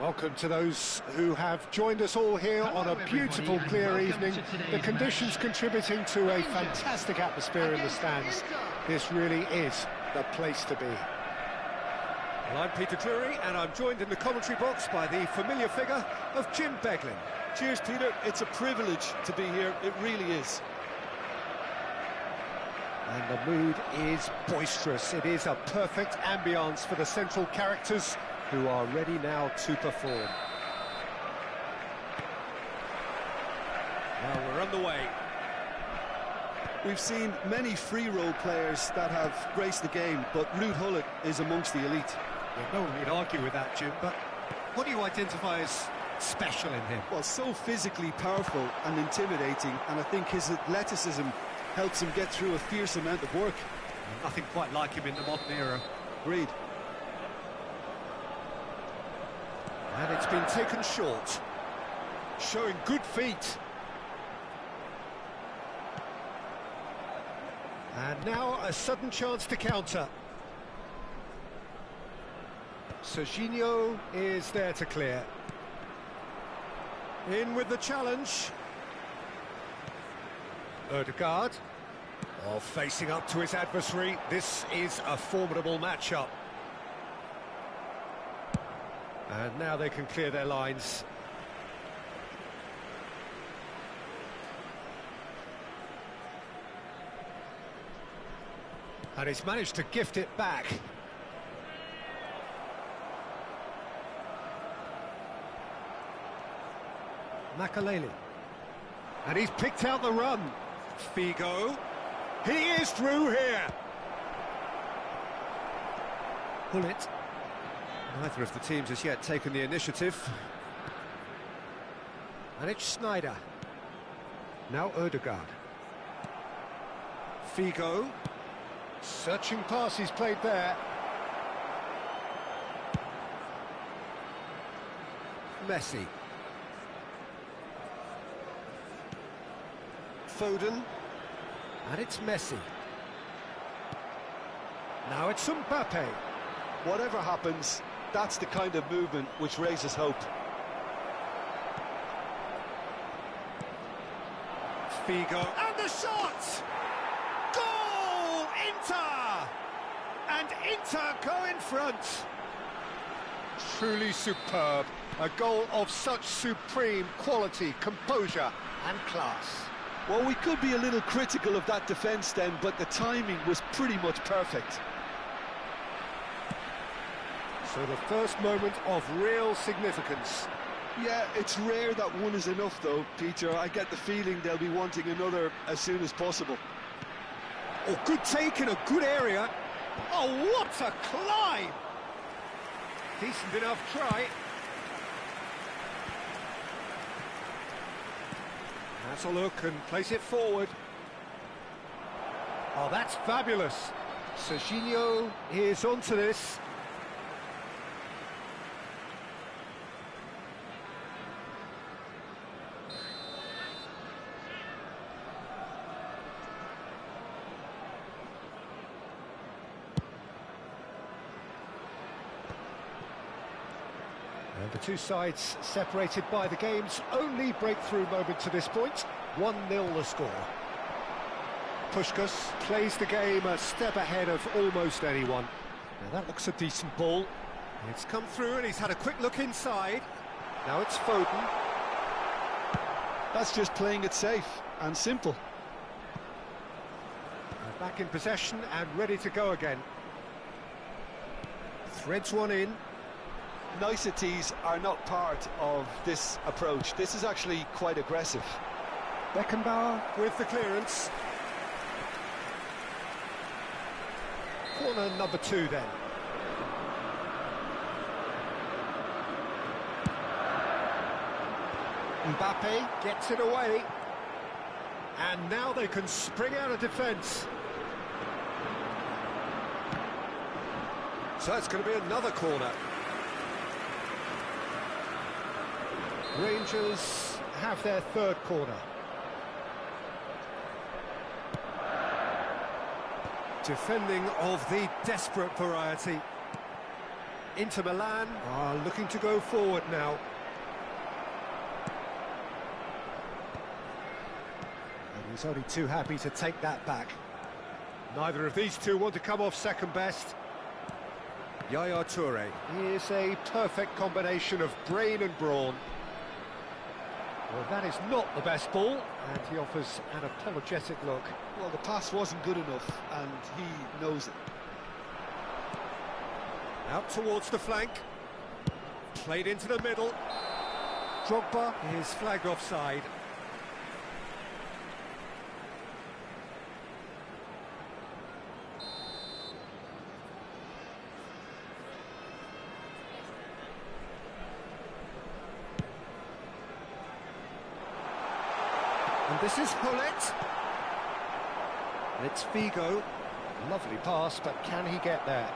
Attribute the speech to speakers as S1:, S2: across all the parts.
S1: Welcome to those who have joined us all here on a beautiful, clear evening. The conditions contributing to a fantastic atmosphere in the stands. This really is the place to be.
S2: Well, I'm Peter Drury, and I'm joined in the commentary box by the familiar figure of Jim Beglin.
S3: Cheers, Peter. It's a privilege to be here. It really is.
S1: And the mood is boisterous. It is a perfect ambience for the central characters who are ready now to perform.
S2: Well, we're on the way.
S3: We've seen many free role players that have graced the game, but Ruud Gullit is amongst the elite.
S1: Well, no one would argue with that, Jim, but what do you identify as special in him?
S3: Well, so physically powerful and intimidating, and I think his athleticism helps him get through a fierce amount of work.
S1: Nothing quite like him in the modern era.
S3: Agreed.
S1: And it's been taken short. Showing good feet. And now a sudden chance to counter. Serginho is there to clear. In with the challenge. Ødegaard. Oh, facing up to his adversary. This is a formidable matchup. And now they can clear their lines. And he's managed to gift it back. Makaleli. And he's picked out the run. Figo. He is through here. Gullit. Neither of the teams has yet taken the initiative. And it's Snyder. Now Ødegaard. Figo. Searching pass he's played there. Messi. Foden. And it's Messi. Now it's Mbappe.
S3: Whatever happens, that's the kind of movement which raises hope.
S1: Figo. And the shot! Goal! Inter! And Inter go in front. Truly superb. A goal of such supreme quality, composure and class.
S3: Well, we could be a little critical of that defence then, but the timing was pretty much perfect.
S1: So the first moment of real significance.
S3: Yeah, it's rare that one is enough though, Peter. I get the feeling they'll be wanting another as soon as possible.
S1: Oh, good take in a good area. Oh, what a climb! Decent enough try. That's a look and place it forward. Oh, that's fabulous. Serginho is onto this. And the two sides separated by the game's only breakthrough moment to this point. 1-0 the score. Puskás plays the game a step ahead of almost anyone. Now that looks a decent ball. It's come through and he's had a quick look inside. Now it's Foden.
S3: That's just playing it safe and simple.
S1: Back in possession and ready to go again. Threads one in.
S3: Niceties are not part of this approach. This is actually quite aggressive.
S1: Beckenbauer with the clearance. Corner number 2 then. Mbappe gets it away. And now they can spring out of defence. So it's going to be another corner. Rangers have their third corner. Defending of the desperate variety.
S2: Inter Milan are looking to go forward now.
S1: And he's only too happy to take that back.
S2: Neither of these two want to come off second best. Yaya Toure.
S1: He is a perfect combination of brain and brawn. Well, that is not the best ball, and he offers an apologetic look.
S3: Well, the pass wasn't good enough, and he knows it.
S2: Out towards the flank. Played into the middle.
S1: Drogba
S2: Is flagged offside.
S1: And this is Hullet. It's Figo. Lovely pass, but can he get there?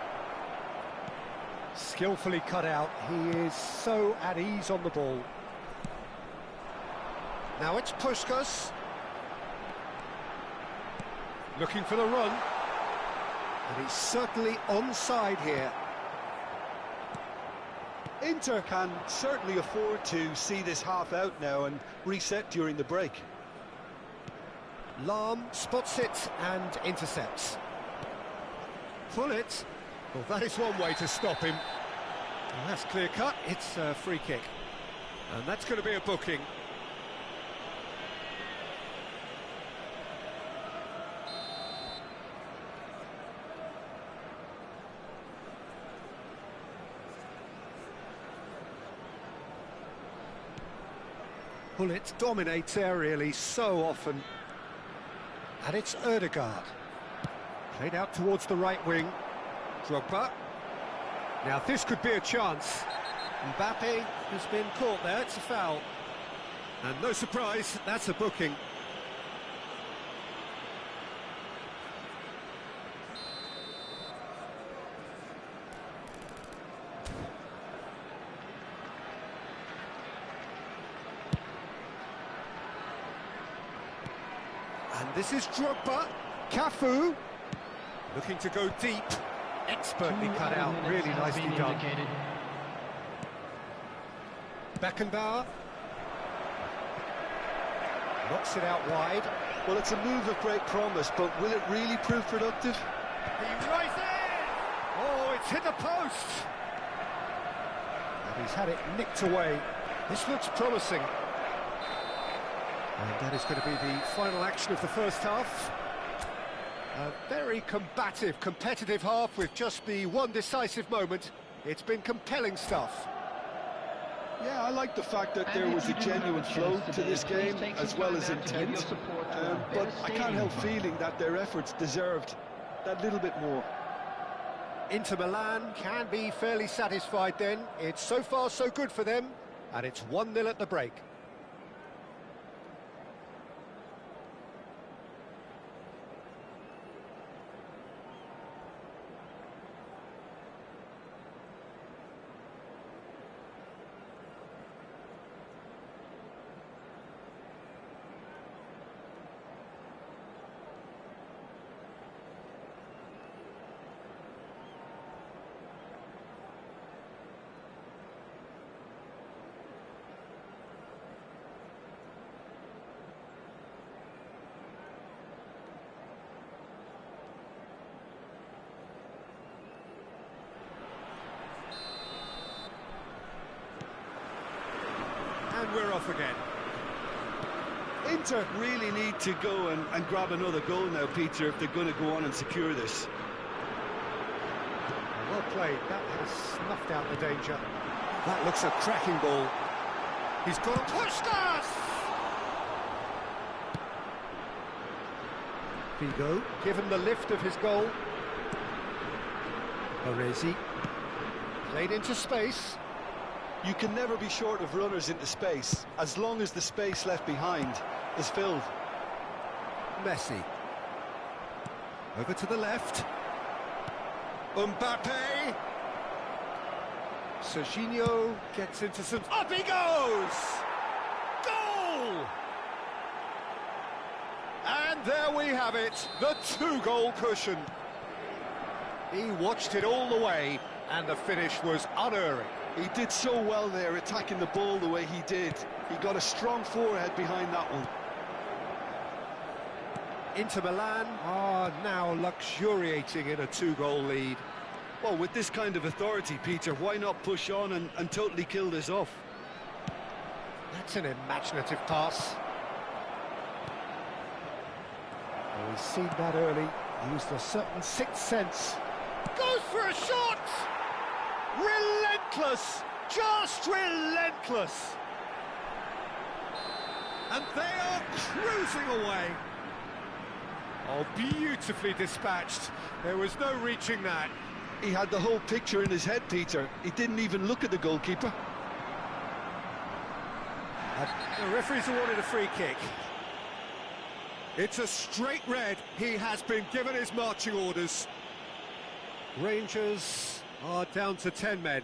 S1: Skillfully cut out. He is so at ease on the ball. Now it's Puskas. Looking for the run. And he's certainly onside here.
S3: Inter can certainly afford to see this half out now and reset during the break.
S1: Lahm spots it and intercepts.
S2: Hullet. Well, that is one way to stop him. And that's clear cut. It's a free kick. And that's going to be a booking.
S1: Hullet dominates aerially so often. And it's Ødegaard. Played out towards the right wing.
S2: Drogba. Now this could be a chance. Mbappe has been caught there, it's a foul. And no surprise, that's a booking. And this is Drogba. Cafu. Looking to go deep.
S1: Expertly cut out, really nicely done.
S2: Beckenbauer.
S1: Knocks it out wide.
S3: Well, it's a move of great promise, but will it really prove productive?
S2: He rises! Oh, it's hit the post!
S1: And he's had it nicked away. This looks promising.
S2: And that is going to be the final action of the first half.
S1: A very combative, competitive half with just the one decisive moment. It's been compelling stuff.
S3: Yeah, I like the fact that there was a genuine flow to this game, as well as intent. But I can't help feeling that their efforts deserved that little bit more.
S1: Inter Milan can be fairly satisfied then. It's so far so good for them, and it's 1-0 at the break.
S2: And we're off again.
S3: Inter really need to go and grab another goal now, Peter, if they're going to go on and secure this.
S1: Well played. That has snuffed out the danger. That looks a cracking ball.
S2: He's got a Puskas!
S1: Figo, given the lift of his goal. Baresi. Played into space.
S3: You can never be short of runners into space, as long as the space left behind is filled.
S2: Messi. Over to the left. Mbappe.
S1: Serginho gets into some...
S2: Up he goes! Goal! And there we have it, the two-goal cushion.
S1: He watched it all the way, And the finish was unerring.
S3: He did so well there, attacking the ball the way he did. He got a strong forehead behind that one.
S2: Inter Milan are now luxuriating in a 2-goal lead.
S3: Well, with this kind of authority, Peter, why not push on and totally kill this off?
S1: That's an imaginative pass. Oh, he's seen that early, used a certain sixth sense. Goes for a shot! Relentless! Just relentless!
S2: And they are cruising away.
S1: Oh, beautifully dispatched. There was no reaching that.
S3: He had the whole picture in his head, Peter. He didn't even look at the goalkeeper.
S2: The referee's awarded a free kick. It's a straight red. He has been given his marching orders. Rangers are down to 10 men.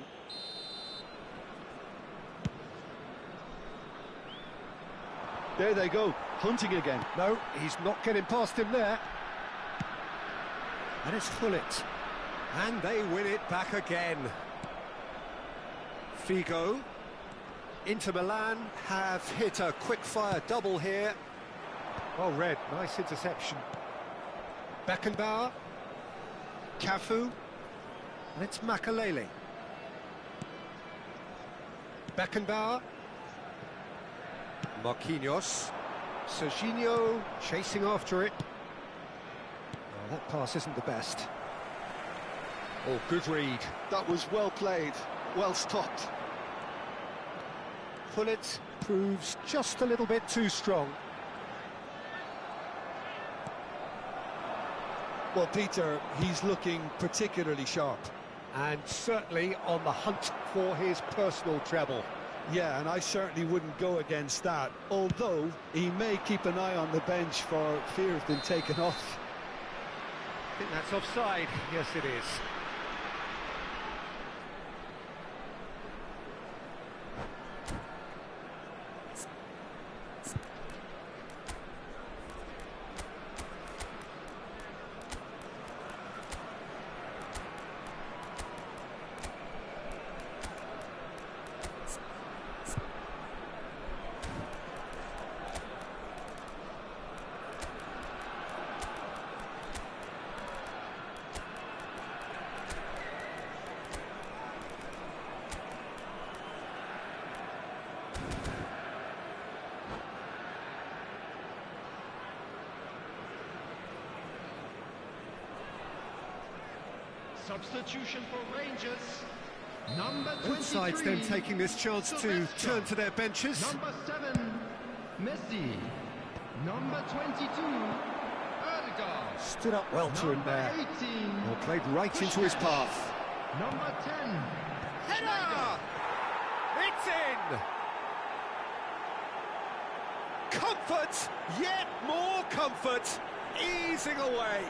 S3: There they go, hunting again.
S1: No, he's not getting past him there.
S2: And it's Gullit. And they win it back again. Figo. Inter Milan have hit a quick-fire double here.
S1: Oh, red, nice interception. Beckenbauer. Cafu.
S2: And it's Makalele.
S1: Beckenbauer.
S2: Marquinhos.
S1: Serginho chasing after it. Oh, that pass isn't the best.
S2: Oh, good read.
S3: That was well played, well stopped.
S1: Gullit proves just a little bit too strong.
S3: Well, Peter, he's looking particularly sharp.
S1: And certainly on the hunt for his personal treble.
S3: Yeah, and I certainly wouldn't go against that, although he may keep an eye on the bench for fear of being taken off.
S1: I think that's offside. Yes, it is.
S4: Substitution for Rangers. Number 23.
S2: Both sides then taking this chance to turn to their benches.
S4: Number 7, Messi. Number 22, Odegaard.
S1: Stood up well to him there.
S4: 18,
S2: Well, played right into his path.
S4: Number 10,
S2: Header! It's in! Comfort, yet more comfort, easing away.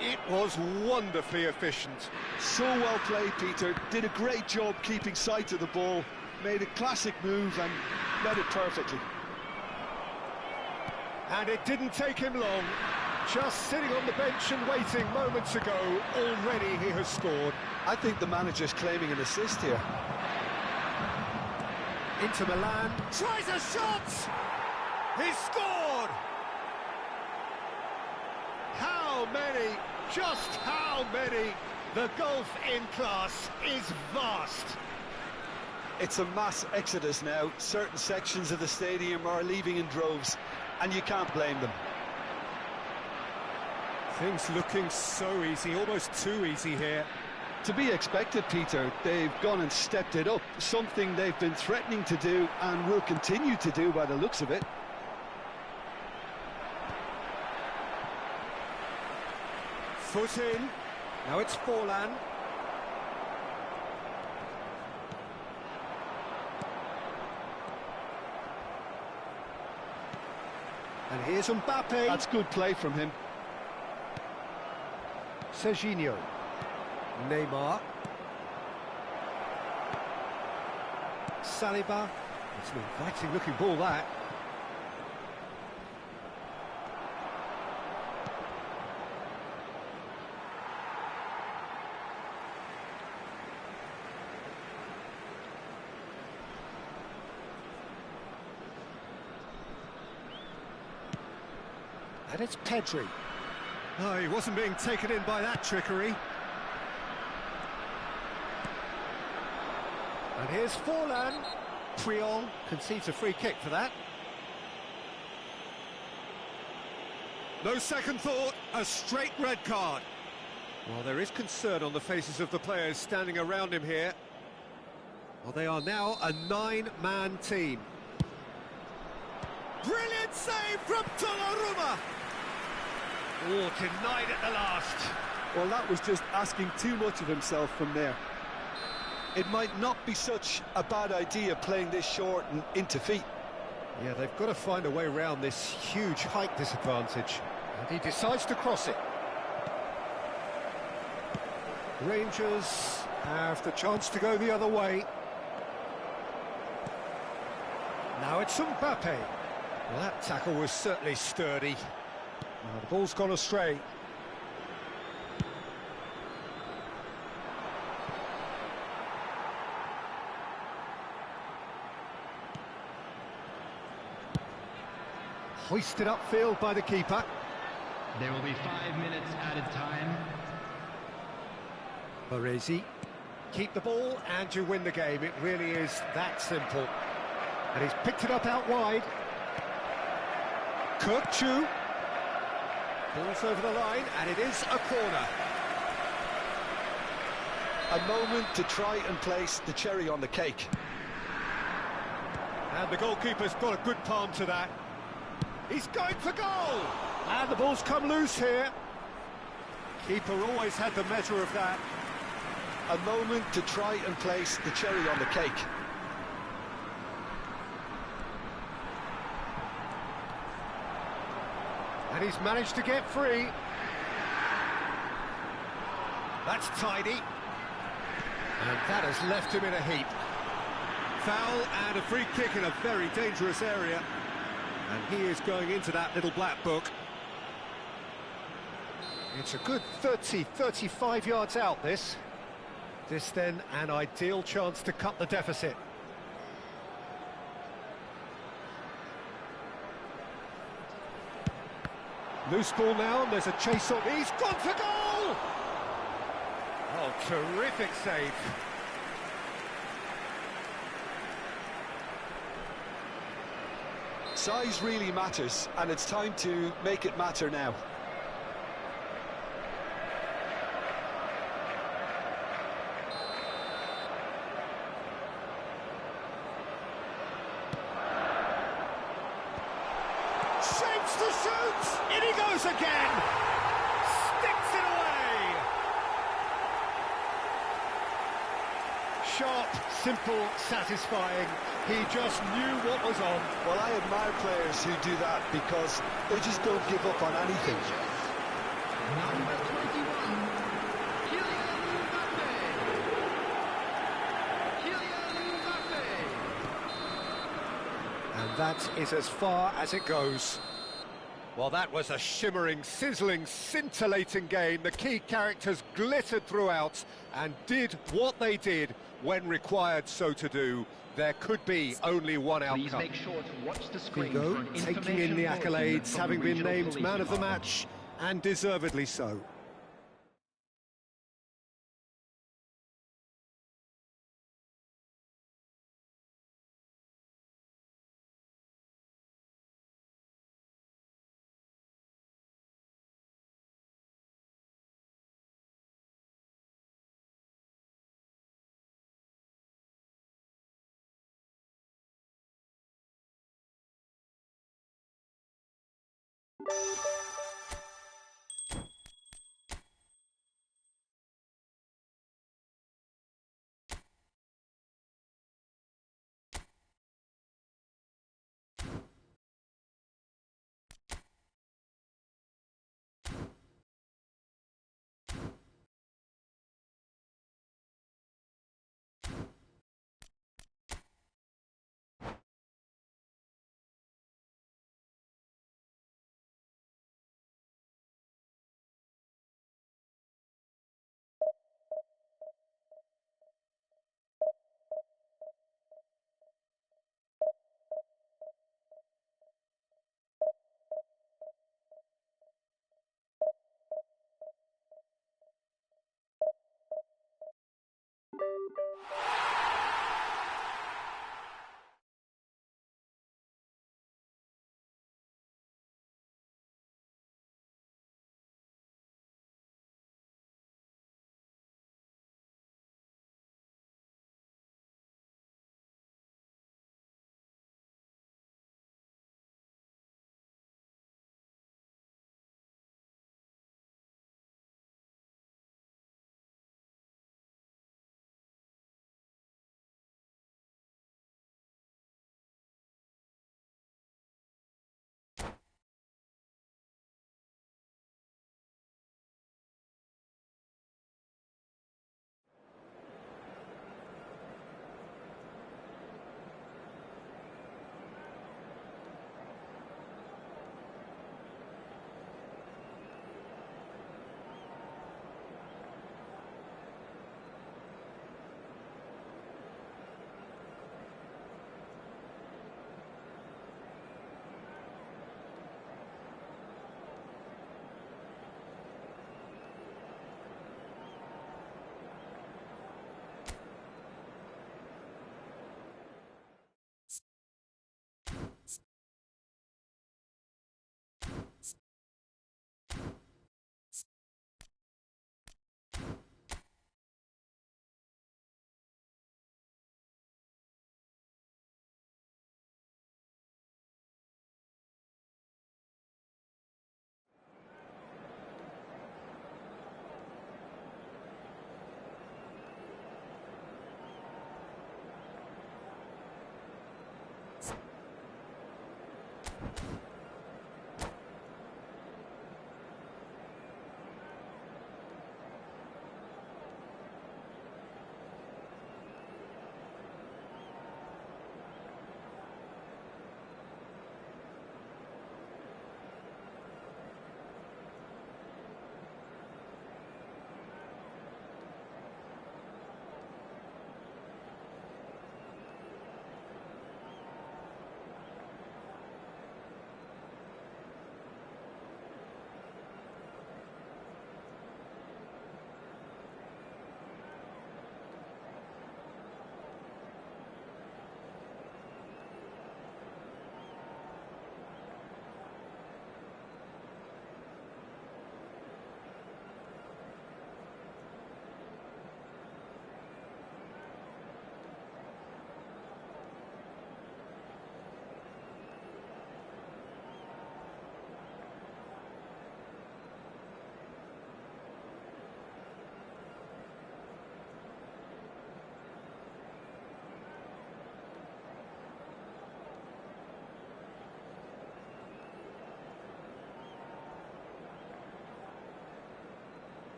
S1: It was wonderfully efficient.
S3: So well played, Peter. Did a great job keeping sight of the ball. Made a classic move and led it perfectly.
S1: And it didn't take him long. Just sitting on the bench and waiting moments ago, already he has scored.
S3: I think the manager's claiming an assist here.
S2: Inter Milan tries a shot! He scored!
S1: How many? Just how many? The gulf in class is vast.
S3: It's a mass exodus now. Certain sections of the stadium are leaving in droves, and you can't blame them.
S2: Things looking so easy, almost too easy here.
S3: To be expected, Peter. They've gone and stepped it up, something they've been threatening to do and will continue to do by the looks of it.
S2: Foot in, now it's Forlan.
S1: And here's Mbappe.
S3: That's good play from him.
S1: Serginho.
S2: Neymar. Saliba.
S1: It's an inviting looking ball, that. And it's Pedri.
S2: Oh, he wasn't being taken in by that trickery.
S1: And here's Forlan. Puyol concedes a free kick for that.
S2: No second thought, a straight red card. Well, there is concern on the faces of the players standing around him here. Well, they are now a 9-man team. Brilliant save from Donnarumma!
S1: Oh, denied at the last.
S3: Well, that was just asking too much of himself from there. It might not be such a bad idea playing this short and into feet.
S2: Yeah, they've got to find a way around this huge height disadvantage.
S1: And he decides to cross it. Rangers have the chance to go the other way. Now it's Mbappe.
S2: Well, that tackle was certainly sturdy.
S1: Now the ball's gone astray. Hoisted upfield by the keeper.
S4: There will be 5 minutes added time.
S1: Baresi. Keep the ball and you win the game. It really is that simple. And he's picked it up out wide. Kirkchu. Ball's over the line, and it is a corner.
S3: A moment to try and place the cherry on the cake.
S2: And the goalkeeper's got a good palm to that. He's going for goal!
S1: And the ball's come loose here.
S2: Keeper always had the measure of that.
S3: A moment to try and place the cherry on the cake.
S1: And he's managed to get free.
S2: That's tidy.
S1: And that has left him in a heap.
S2: Foul and a free kick in a very dangerous area. And he is going into that little black book.
S1: It's a good 30, 35 yards out, this. This then an ideal chance to cut the deficit. Loose ball now, and there's a chase on. He's gone for goal! Oh, terrific save.
S3: Size really matters, and it's time to make it matter now.
S1: Shapes to shoot! In he goes again! Sticks it away! Sharp, simple, satisfying. He just knew what was on.
S3: Well, I admire players who do that because they just don't give up on anything.
S4: Number 21, Kylian Mbappe. Kylian Mbappe.
S1: And that is as far as it goes.
S2: Well, that was a shimmering, sizzling, scintillating game. The key characters glittered throughout and did what they did when required so to do. There could be only one outcome.
S4: Please make sure to watch the screen
S1: Figo
S4: for an
S1: taking in the
S4: information bulletin
S1: accolades,
S4: from
S1: having
S4: the
S1: been
S4: regional
S1: named
S4: police
S1: man of the
S4: department.
S1: match, and deservedly so.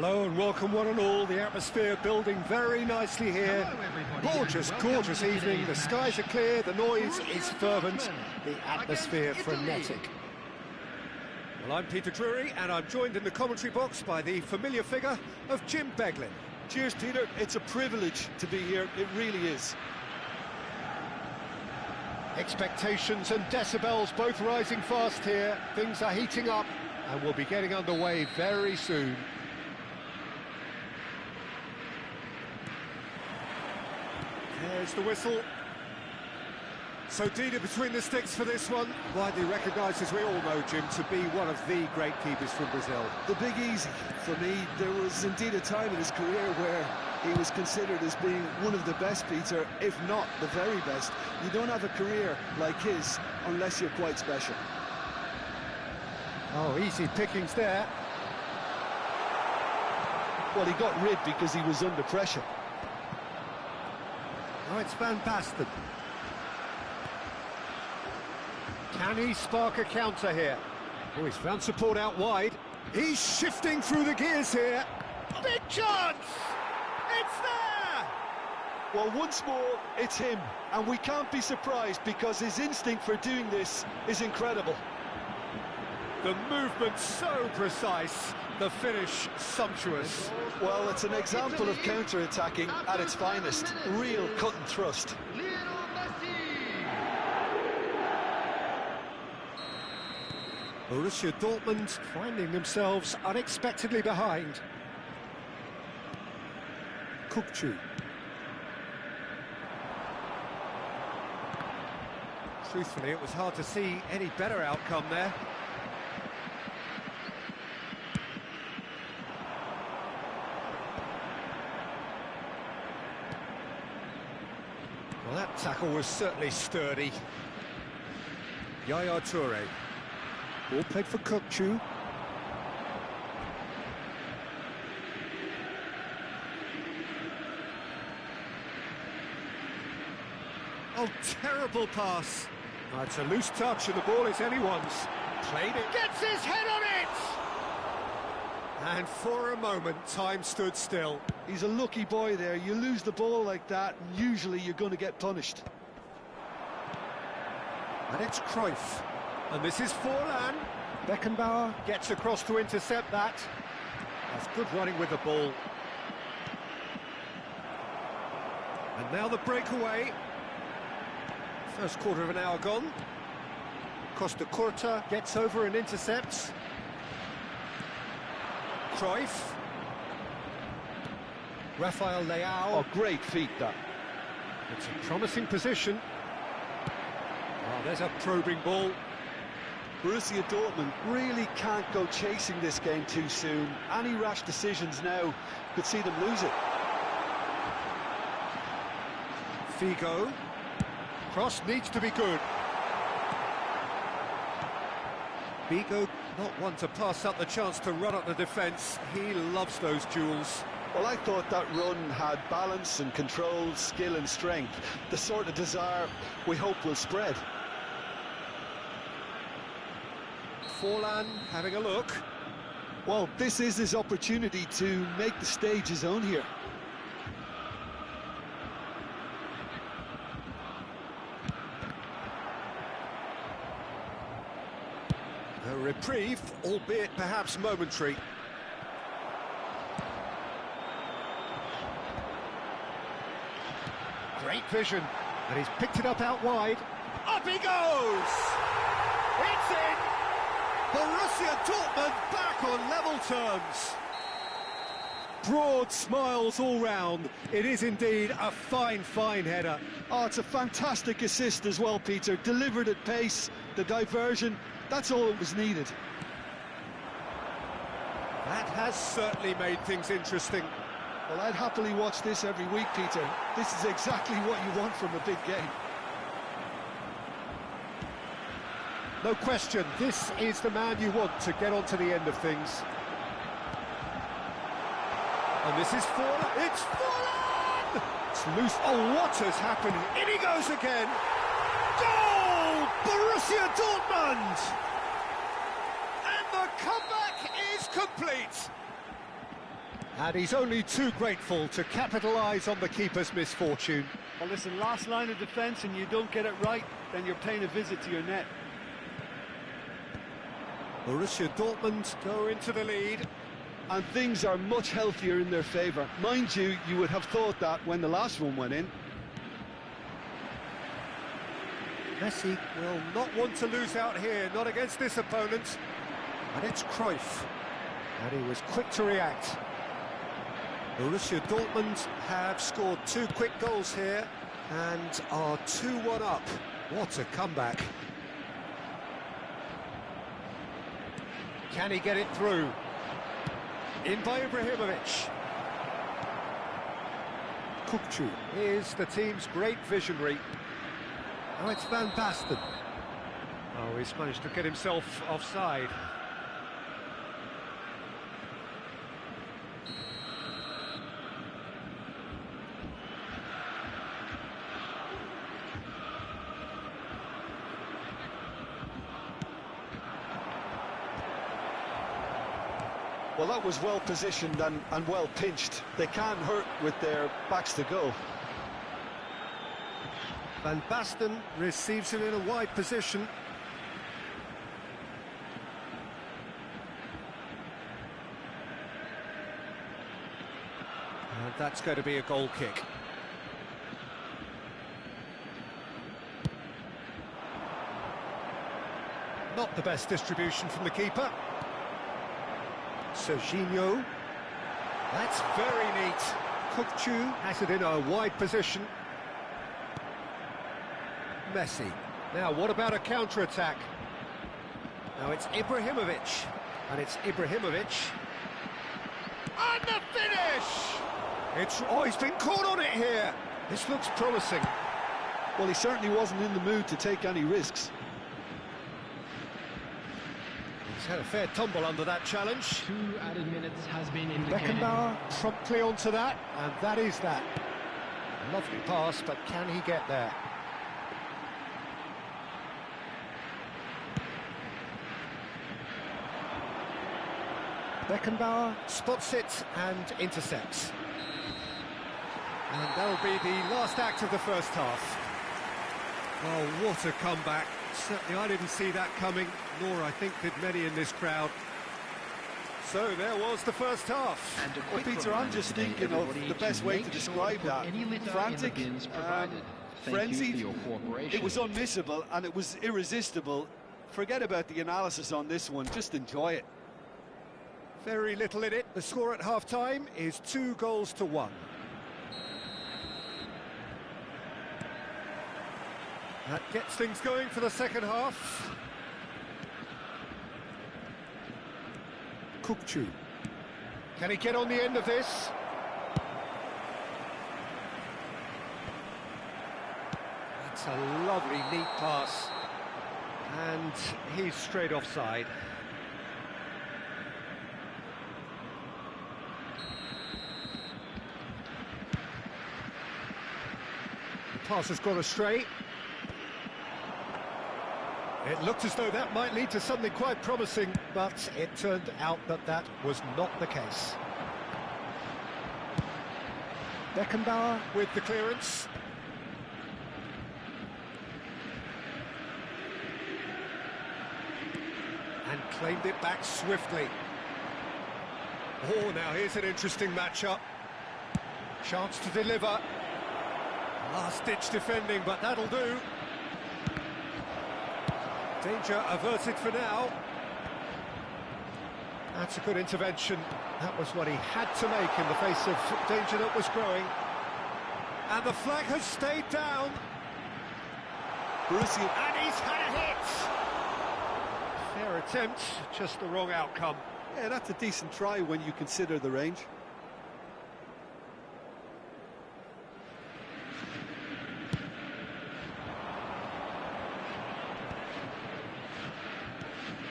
S2: Hello and welcome one and all. The atmosphere building very nicely here. Gorgeous, gorgeous evening. The skies are clear, the noise is fervent, the atmosphere frenetic. Well, I'm Peter Drury and I'm joined in the commentary box by the familiar figure of Jim Beglin.
S3: Cheers, Peter. It's a privilege to be here. It really is.
S1: Expectations and decibels both rising fast here. Things are heating up and we'll be getting underway very soon.
S2: There's the whistle. So Dida between the sticks for this one. Widely recognised, as we all know, Jim, to be one of the great keepers from Brazil.
S3: The Big Easy. For me, there was indeed a time in his career where he was considered as being one of the best, Peter, if not the very best. You don't have a career like his unless you're quite special.
S1: Oh, easy pickings there.
S3: Well, he got rid because he was under pressure.
S1: Oh, it's Van Basten. Can he spark a counter here? Oh, he's found support out wide.
S2: He's shifting through the gears here. Big chance! It's there!
S3: Well, once more, it's him. And we can't be surprised because his instinct for doing this is incredible.
S2: The movement so precise, the finish sumptuous.
S3: Well, it's an example of counter-attacking at its finest. Real cut and thrust.
S1: Borussia Dortmund finding themselves unexpectedly behind. Kukçu.
S2: Truthfully, it was hard to see any better outcome there. Well, that tackle was certainly sturdy. Yaya Toure.
S1: Ball played for Kukçu.
S2: Oh, terrible pass.
S1: Oh, it's a loose touch and the ball is anyone's.
S2: Played it. Gets his head on it! And for a moment, time stood still.
S3: He's a lucky boy there. You lose the ball like that, and usually you're going to get punished.
S2: And it's Cruyff. And this is Forlan.
S1: Beckenbauer gets across to intercept that.
S2: That's good running with the ball. And now the breakaway. First quarter of an hour gone.
S1: Costa Curta gets over and intercepts.
S2: Cruyff.
S1: Rafael Leao.
S3: Oh, great feat, that.
S1: It's a promising position.
S2: Oh, there's a probing ball.
S3: Borussia Dortmund really can't go chasing this game too soon. Any rash decisions now could see them lose it.
S2: Figo. Cross needs to be good. Figo, not one to pass up the chance to run up the defence. He loves those duels.
S3: Well, I thought that run had balance and control, skill and strength. The sort of desire we hope will spread.
S2: Forlan having a look.
S3: Well, this is his opportunity to make the stage his own here.
S2: A reprieve, albeit perhaps momentary.
S1: Great vision, and he's picked it up out wide.
S2: Up he goes! It's in! Borussia Dortmund back on level terms.
S1: Broad smiles all round. It is indeed a fine, fine header.
S3: Oh, it's a fantastic assist as well, Peter. Delivered at pace, the diversion, that's all that was needed.
S2: That has certainly made things interesting.
S3: Well, I'd happily watch this every week, Peter. This is exactly what you want from a big game.
S1: No question, this is the man you want to get on to the end of things.
S2: And this is Forlan. It's Forlan!
S1: It's loose.
S2: Oh, what has happened? In he goes again. Goal! Borussia Dortmund! And the comeback is complete. And he's only too grateful to capitalise on the keeper's misfortune.
S3: Well, listen, last line of defence and you don't get it right, then you're paying a visit to your net.
S2: Borussia Dortmund go into the lead.
S3: And things are much healthier in their favour. Mind you, you would have thought that when the last one went in.
S2: Messi will not want to lose out here, not against this opponent. And it's Cruyff. And he was quick to react. Borussia Dortmund have scored 2 quick goals here and are 2-1 up. What a comeback. Can he get it through? In by Ibrahimovic. Kukçu is the team's great visionary. Now it's Van Basten. Oh, he's managed to get himself offside.
S3: Well, that was well positioned and well pinched. They can't hurt with their backs to goal.
S2: Van Basten receives it in a wide position. And that's going to be a goal kick. Not the best distribution from the keeper. Serginho. That's very neat. Kukçu has it in a wide position. Messi. Now, what about a counter-attack? Now it's Ibrahimovic. And it's Ibrahimovic. And the finish! Oh, he's been caught on it here. This looks promising.
S3: Well, he certainly wasn't in the mood to take any risks.
S2: He's had a fair tumble under that challenge.
S4: 2 added minutes has been indicated.
S2: Beckenbauer promptly onto that, and that is that. Lovely pass, but can he get there? Beckenbauer spots it and intercepts. And that'll be the last act of the first half. Oh, what a comeback. Certainly I didn't see that coming, nor I think did many in this crowd. So there was the first half.
S4: And a
S3: Well,
S4: quick
S3: Peter, I'm
S4: reminder
S3: just
S4: today,
S3: thinking of
S4: everybody,
S3: the best
S4: to
S3: way
S4: make
S3: to
S4: sure
S3: describe
S4: put
S3: that.
S4: any litter
S3: Frantic,
S4: in the bins provided. Thank
S3: frenzied.
S4: you for your cooperation.
S3: It was unmissable and it was irresistible. Forget about the analysis on this one, just enjoy it.
S2: Very little in it. The score at half-time is 2-1. That gets things going for the second half. Kukçu. Can he get on the end of this? That's a lovely, neat pass. And he's straight offside. The pass has gone astray. It looked as though that might lead to something quite promising, but it turned out that that was not the case. Beckenbauer with the clearance. And claimed it back swiftly. Oh, now here's an interesting matchup. Chance to deliver. Last-ditch defending, but that'll do. Danger averted for now. That's a good intervention. That was what he had to make in the face of danger that was growing. And the flag has stayed down.
S3: Borussia.
S2: And he's had a hit. Fair attempt, just the wrong outcome.
S3: Yeah, that's a decent try when you consider the range.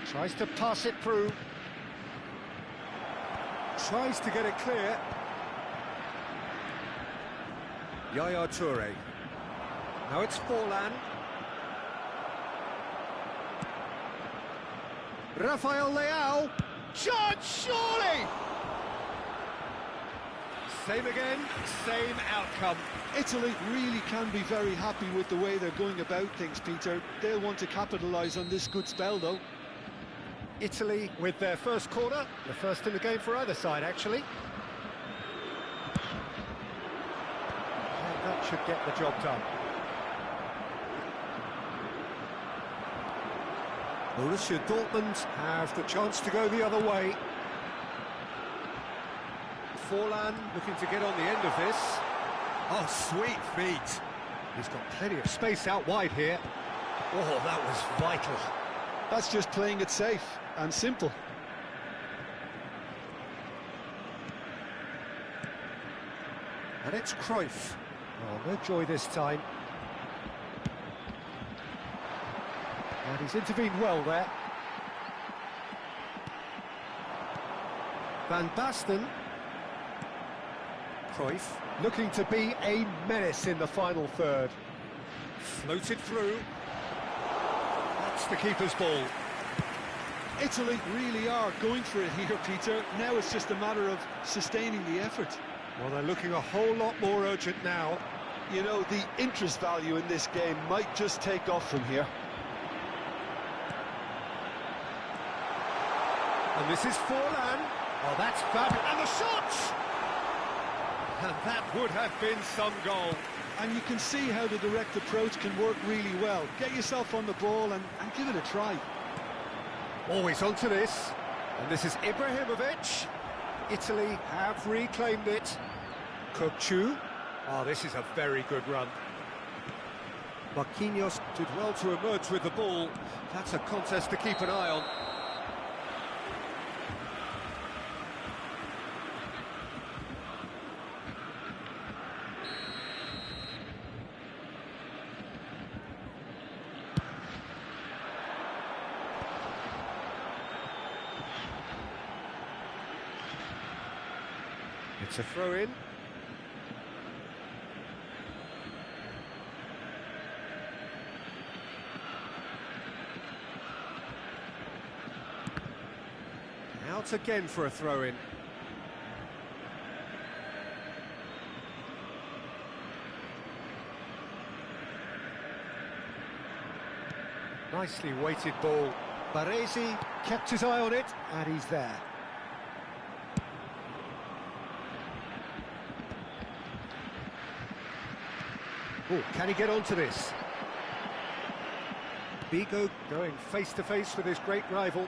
S2: Tries to pass it through. Tries to get it clear. Yaya Toure. Now it's Forlan. Rafael Leao. Chance, surely! Same again, same outcome.
S3: Italy really can be very happy with the way they're going about things, Peter. They'll want to capitalise on this good spell, though.
S1: Italy with their first corner, the first in the game for either side, actually. And that should get the job done. Borussia Dortmund have the chance to go the other way.
S2: Forlan looking to get on the end of this. Oh, sweet feet.
S1: He's got plenty of space out wide here.
S2: Oh, that was vital.
S3: That's just playing it safe and simple.
S1: And it's Cruyff. Oh, no joy this time. And he's intervened well there. Van Basten. Cruyff looking to be a menace in the final third.
S2: Floated through. That's the keeper's ball.
S3: Italy really are going for it here, Peter. Now it's just a matter of sustaining the effort.
S1: Well, they're looking a whole lot more urgent now.
S3: You know, the interest value in this game might just take off from here.
S2: And this is Forlan. Oh, that's fabulous. And the shot! And that would have been some goal.
S3: And you can see how the direct approach can work really well. Get yourself on the ball and give it a try.
S1: Always onto this. And this is Ibrahimovic. Italy have reclaimed it. Kokchu.
S2: Oh, this is a very good run.
S1: Marquinhos
S2: Did well to emerge with the ball. That's a contest to keep an eye on.
S1: It's a throw-in. Out again for a throw-in. Nicely weighted ball. Baresi kept his eye on it, and he's there. Oh, can he get onto this? Bigo going face-to-face with his great rival.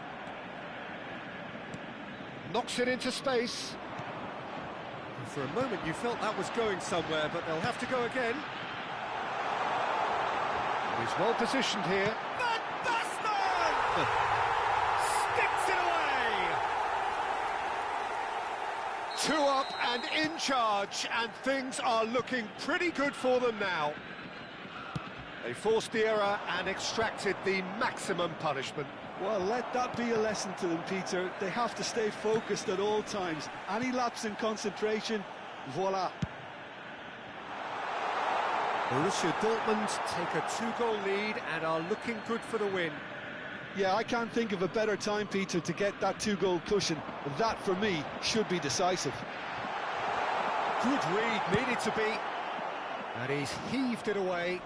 S1: Knocks it into space.
S2: And for a moment you felt that was going somewhere, but they'll have to go again.
S1: He's well positioned here.
S2: Van Basten! Sticks it away! 2 up and in charge, and things are looking pretty good for them now. They forced the error and extracted the maximum punishment.
S3: Well, let that be a lesson to them, Peter. They have to stay focused at all times. Any lapse in concentration, voila.
S1: Borussia Dortmund take a 2-goal lead and are looking good for the win.
S3: Yeah, I can't think of a better time, Peter, to get that 2-goal cushion. That, for me, should be decisive.
S1: Good read, needed to be. And he's heaved it away.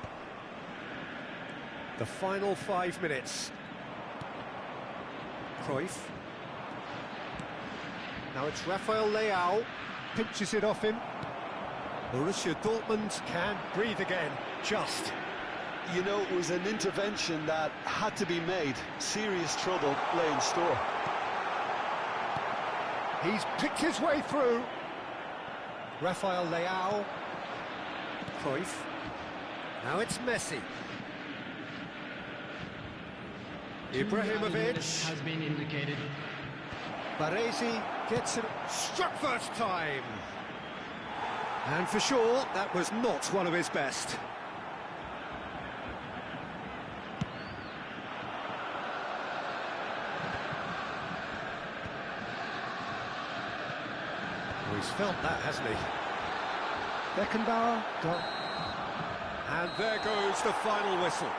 S1: The final 5 minutes. Cruyff. Now it's Rafael Leao. Pinches it off him. Borussia Dortmund can breathe again, just.
S3: You know, it was an intervention that had to be made. Serious trouble lay in store.
S1: He's picked his way through. Rafael Leao. Cruyff. Now it's Messi. Ibrahimovic
S4: has been indicated.
S1: Baresi gets it, struck first time. And for sure, that was not one of his best. Oh, he's felt that, hasn't he? Beckenbauer, gone.
S2: And there goes the final whistle.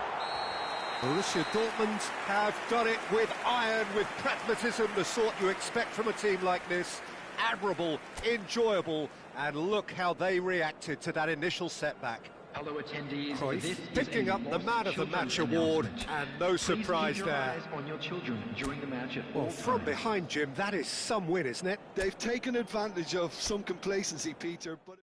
S1: Borussia Dortmund have done it with iron, with pragmatism, the sort you expect from a team like this.
S2: admirable, enjoyable, and look how they reacted to that initial setback.
S4: Hello attendees,
S2: Cruyff picking up the Man of the Match award, and no surprise there.
S4: On your children during the match at
S1: Well,
S4: all
S1: from
S4: times.
S1: behind, Jim, that is some win, isn't it?
S3: They've taken advantage of some complacency, Peter, but...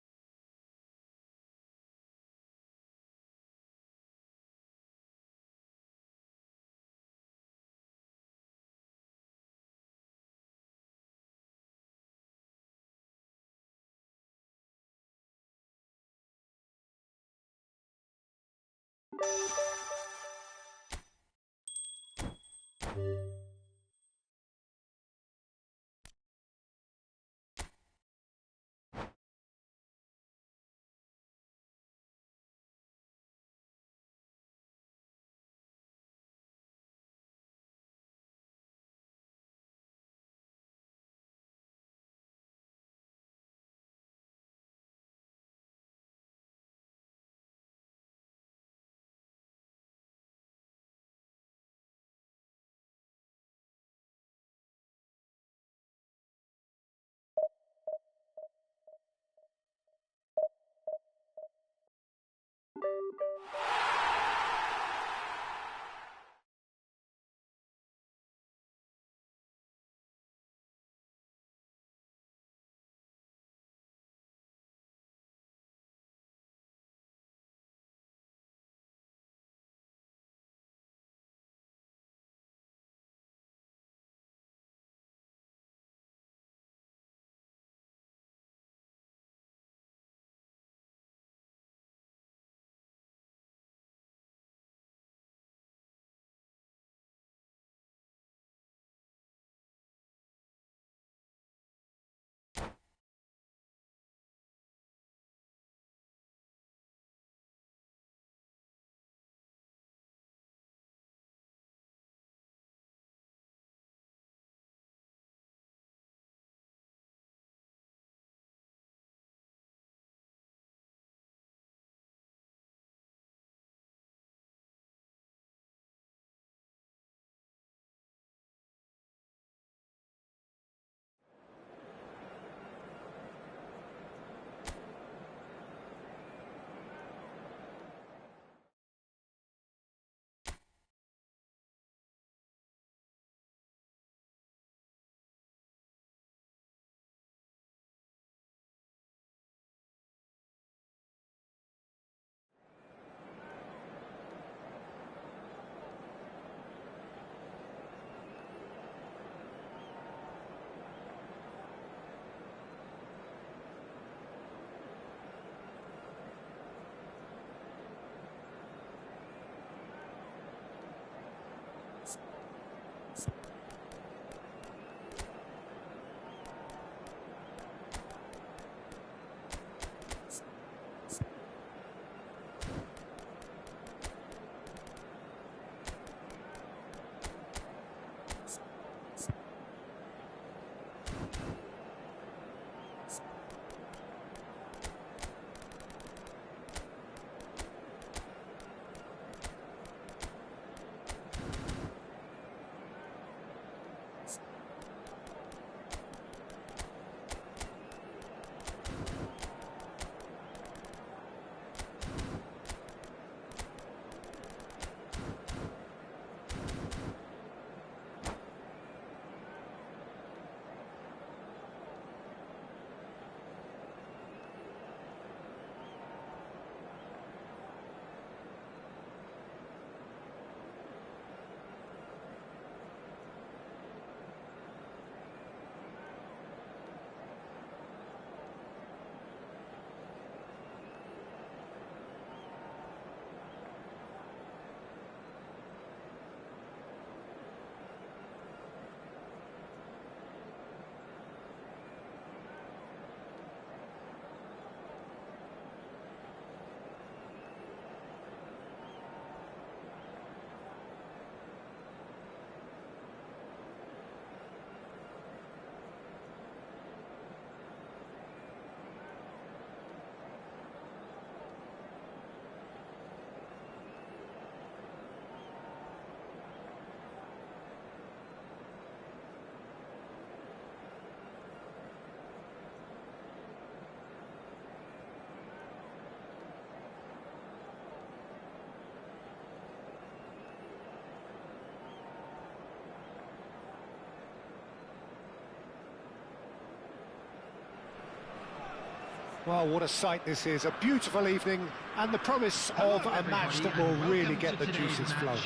S1: Well, what a sight this is. A beautiful evening and the promise of a match that will really get the juices flowing.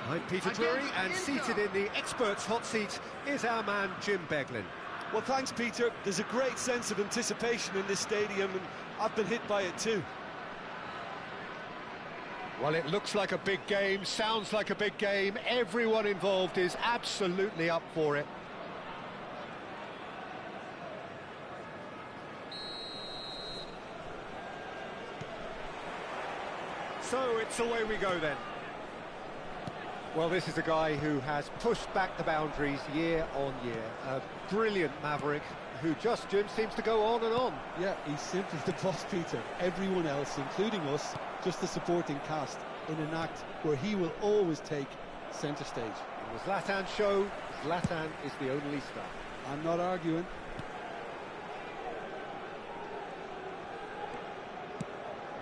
S2: I'm Peter Drury, and seated in the experts' hot seat is our man Jim Beglin.
S3: Well, thanks, Peter. There's a great sense of anticipation in this stadium, and I've been hit by it too.
S1: Well, it looks like a big game, sounds like a big game. Everyone involved is absolutely up for it.
S2: So it's away we go then.
S1: Well, this is a guy who has pushed back the boundaries year on year. A brilliant maverick who just, Jim, seems to go on and on.
S3: Yeah, he's simply the boss, Peter. Everyone else, including us, just the supporting cast in an act where he will always take centre stage.
S1: In the Zlatan show, Zlatan is the only star.
S3: I'm not arguing.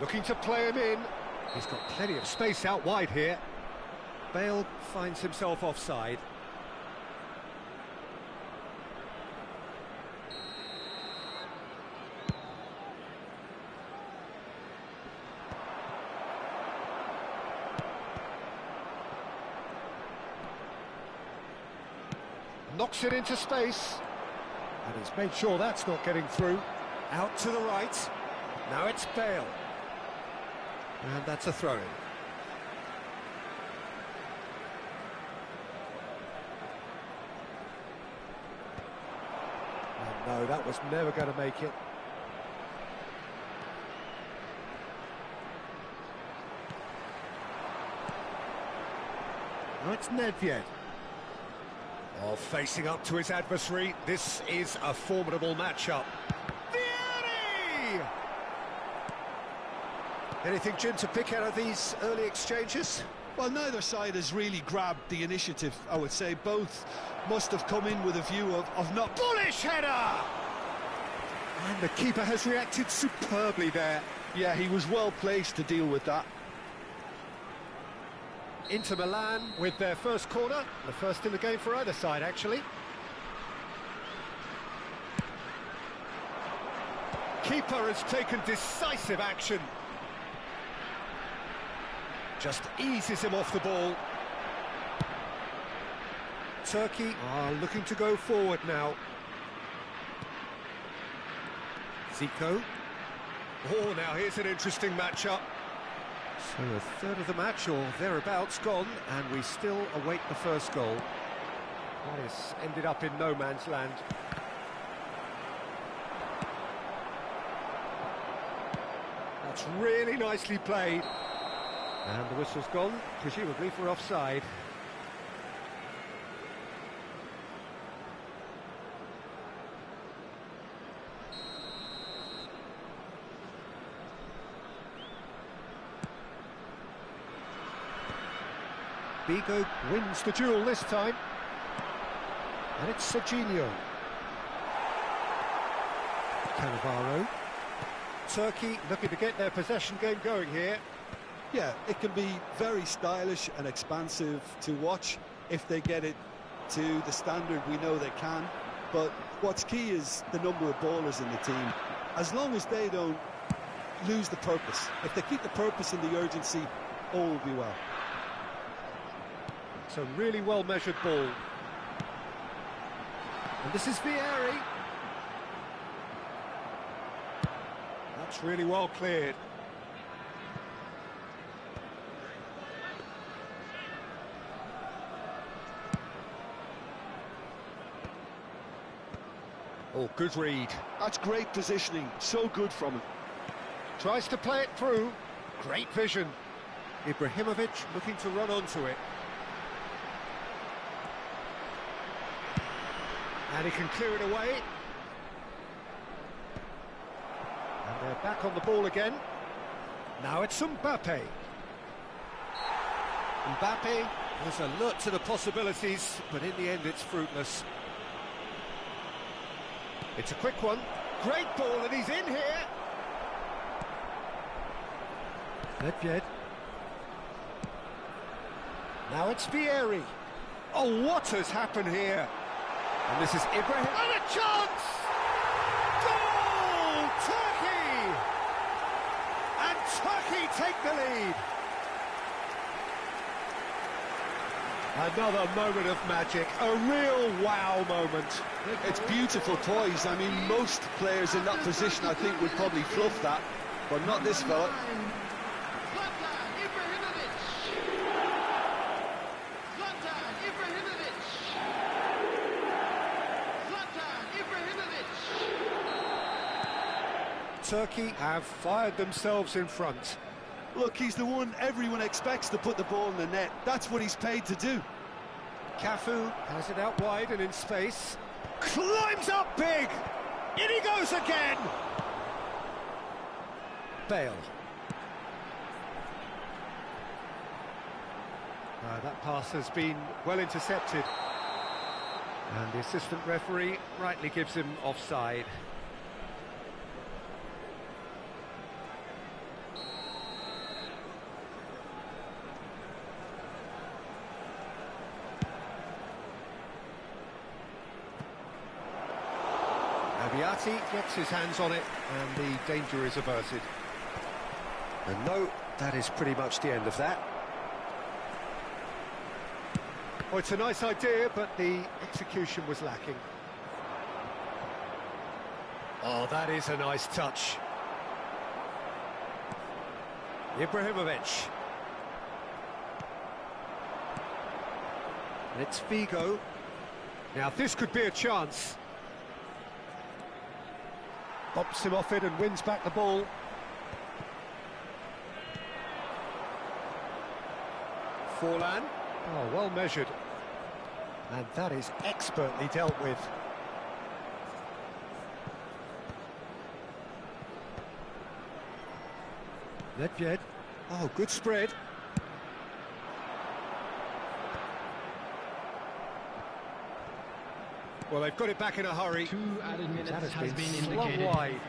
S1: Looking to play him in. He's got plenty of space out wide here.
S2: Bale finds himself offside.
S1: Knocks it into space. And he's made sure that's not getting through.
S2: Out to the right. Now it's Bale. And that's a throw-in.
S1: No, that was never going to make it.
S2: Now it's Nedved. Oh, facing up to his adversary. This is a formidable matchup. Vieri! Anything, Jim, to pick out of these early exchanges?
S3: Well, neither side has really grabbed the initiative, I would say. Both must have come in with a view of not...
S2: Bullish header! And the keeper has reacted superbly there.
S3: Yeah, he was well placed to deal with that.
S1: Inter Milan with their first corner, the first in the game for either side, actually.
S2: Keeper has taken decisive action. Just eases him off the ball. Turkey are looking to go forward now. Zico. Oh, now here's an interesting matchup. So a third of the match, or thereabouts, gone, and we still await the first goal.
S1: That has ended up in no man's land.
S2: That's really nicely played.
S1: And the whistle's gone, presumably for offside. Bigo wins the duel this time. And it's Serginho. Cannavaro. Turkey looking to get their possession game going here.
S3: Yeah, it can be very stylish and expansive to watch if they get it to the standard we know they can. But what's key is the number of ballers in the team. As long as they don't lose the purpose, if they keep the purpose and the urgency, all will be well.
S1: It's a really well-measured ball. And this is Vieri.
S2: That's really well cleared. Oh, good read.
S3: That's great positioning, so good from him.
S1: Tries to play it through. Great vision.
S2: Ibrahimovic looking to run onto it.
S1: And he can clear it away. And they're back on the ball again. Now it's Mbappe.
S2: Mbappe was alert to the possibilities, but in the end it's fruitless. It's a quick one. Great ball, and he's in here.
S1: Nedved. Now it's Vieri.
S2: Oh, what has happened here? And this is Ibrahim.
S1: And a chance! Goal!
S2: Turkey take the lead. Another moment of magic, a real wow moment.
S3: It's beautiful poise. I mean, most players in that position, I think, would probably fluff that, but not this fella.
S2: Turkey have fired themselves in front.
S3: Look, he's the one everyone expects to put the ball in the net. That's what he's paid to do.
S2: Cafu has it out wide and in space. Climbs up big! In he goes again! Bale. That pass has been well intercepted. And the assistant referee rightly gives him offside. Abiati gets his hands on it, and the danger is averted. And no, that is pretty much the end of that. Oh, it's a nice idea, but the execution was lacking. Oh, that is a nice touch. Ibrahimovic. And it's Figo. Now, this could be a chance. Bumps him off it and wins back the ball. Forlan. Oh, well measured. And that is expertly dealt with. Nedved. Oh, good spread. Well, they've got it back in a hurry.
S4: 2 added minutes
S2: That
S4: has been
S2: slung
S4: indicated.
S2: wide.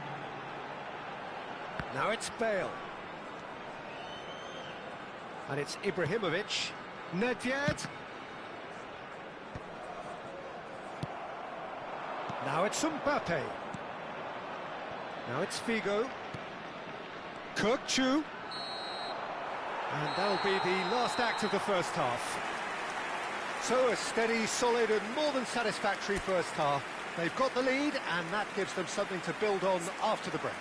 S2: Now it's Bale. And it's Ibrahimovic. Nedved. Now it's Mbappe. Now it's Figo. Kirkchu. And that'll be the last act of the first half. So a steady, solid and more than satisfactory first half. They've got the lead and that gives them something to build on after the break.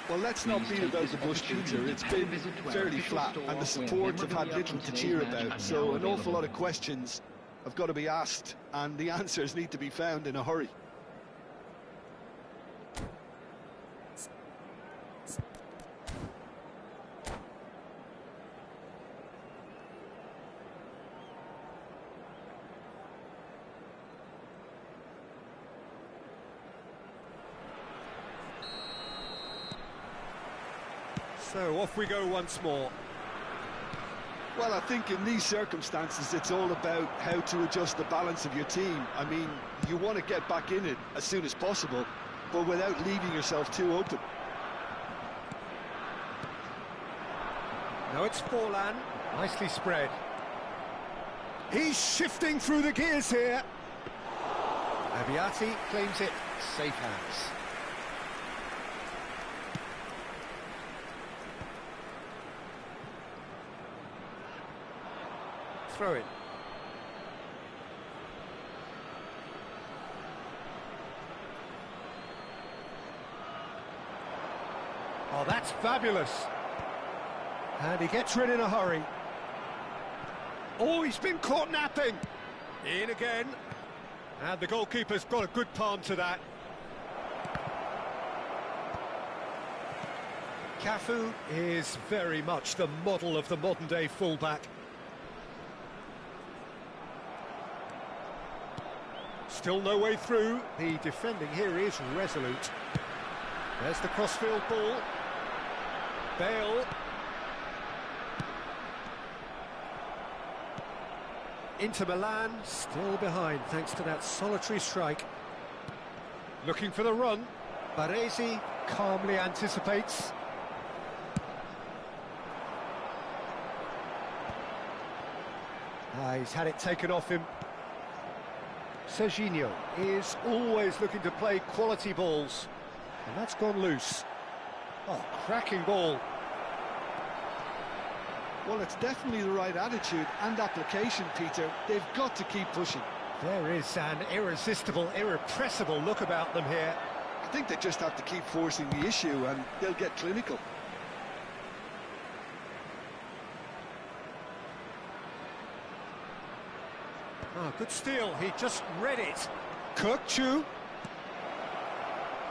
S3: Well, let's not beat about the bush, Peter. It's been fairly flat and the supports have had little to cheer about, so an awful lot of questions have got to be asked and the answers need to be found in a hurry.
S2: So off we go once more.
S3: Well, I think in these circumstances it's all about how to adjust the balance of your team. I mean, you want to get back in it as soon as possible, but without leaving yourself too open.
S2: Now it's Forlan, nicely spread. He's shifting through the gears here. Abiati claims it, safe hands. Throw in. Oh, that's fabulous. And he gets rid in a hurry. Oh, he's been caught napping. In again. And the goalkeeper's got a good palm to that. Cafu is very much the model of the modern-day fullback. Still no way through. The defending here is resolute. There's the crossfield ball. Bale. Inter Milan still behind thanks to that solitary strike. Looking for the run. Baresi calmly anticipates. He's had it taken off him. Serginho is always looking to play quality balls, and that's gone loose.
S1: Oh, cracking ball.
S3: Well, it's definitely the right attitude and application, Peter. They've got to keep pushing.
S1: There is an irresistible, irrepressible look about them here.
S3: I think they just have to keep forcing the issue and they'll get clinical.
S1: Oh, good steal, he just read it. Kirkchu.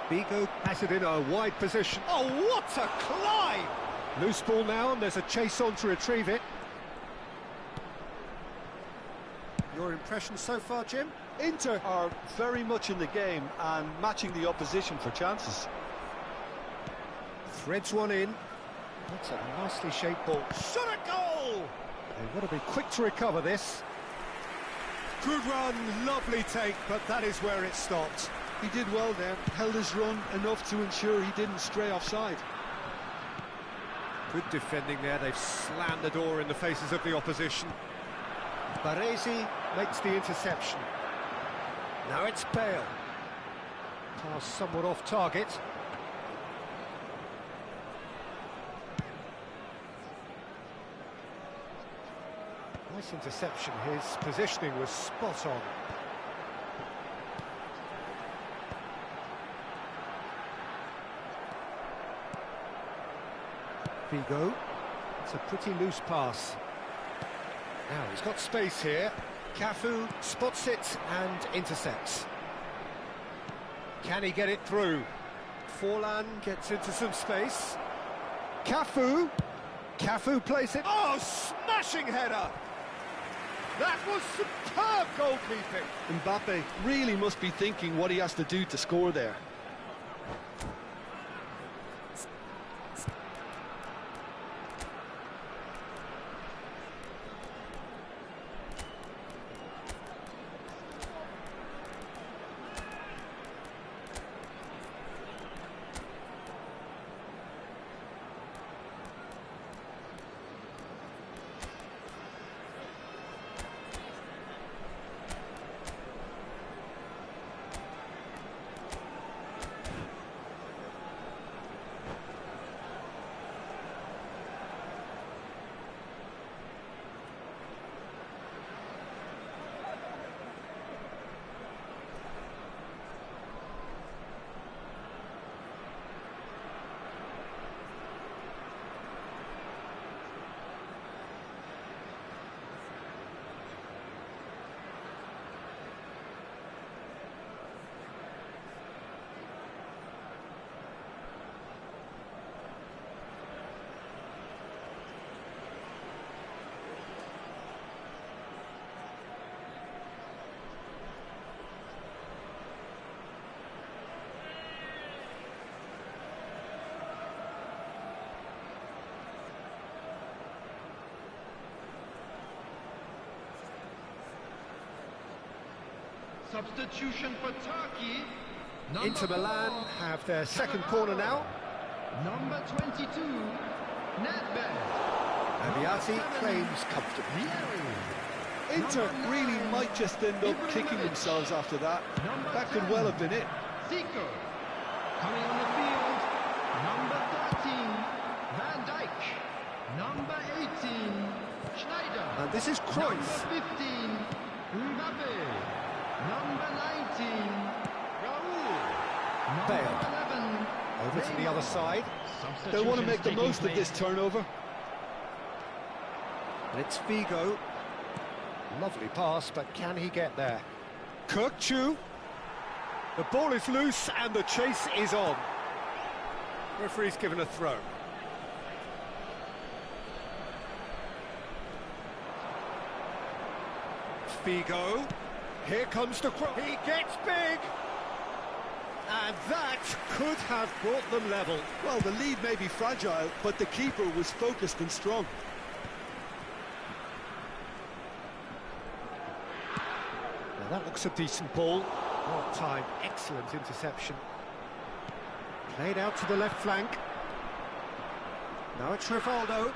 S1: Vigo has it in a wide position. Oh, what a climb! Loose ball now, and there's a chase on to retrieve it. Your impression so far, Jim?
S5: Inter are very much in the game and matching the opposition for chances.
S1: Threads one in. That's a nicely shaped ball. Shot a goal! They've got to be quick to recover this. Good run, lovely take, but that is where it stopped.
S3: He did well there, held his run enough to ensure he didn't stray offside.
S1: Good defending there, they've slammed the door in the faces of the opposition. Baresi makes the interception. Now it's Bale. Pass somewhat off target. Nice interception, his positioning was spot on. Vigo, it's a pretty loose pass. Now he's got space here. Cafu spots it and intercepts. Can he get it through? Forlan gets into some space. Cafu plays it. Oh, smashing header! That was superb goalkeeping.
S3: Mbappe really must be thinking what he has to do to score there.
S6: Substitution for Turkey.
S1: Inter Milan have their second corner now.
S6: Number 22, Nedved.
S1: Abiati claims comfortably.
S3: Inter really might just end up kicking themselves after that. That could well have been it.
S6: Zico. Coming on the field, number 13, Van Dijk. Number 18, Schneider.
S1: And this is Cruyff.
S6: Number 15, Mbappe. Number 19, Raul.
S1: Bale.
S6: Number 11,
S1: Over to the other side.
S3: They'll want to make the most of this turnover.
S1: And it's Vigo. Lovely pass, but can he get there? Kirkchu. The ball is loose and the chase is on. Referee's given a throw. Vigo. Here comes the cross. He gets big. And that could have brought them level.
S3: Well, the lead may be fragile, but the keeper was focused and strong.
S1: Now that looks a decent ball. What time, excellent interception. Played out to the left flank. Now it's Rivaldo.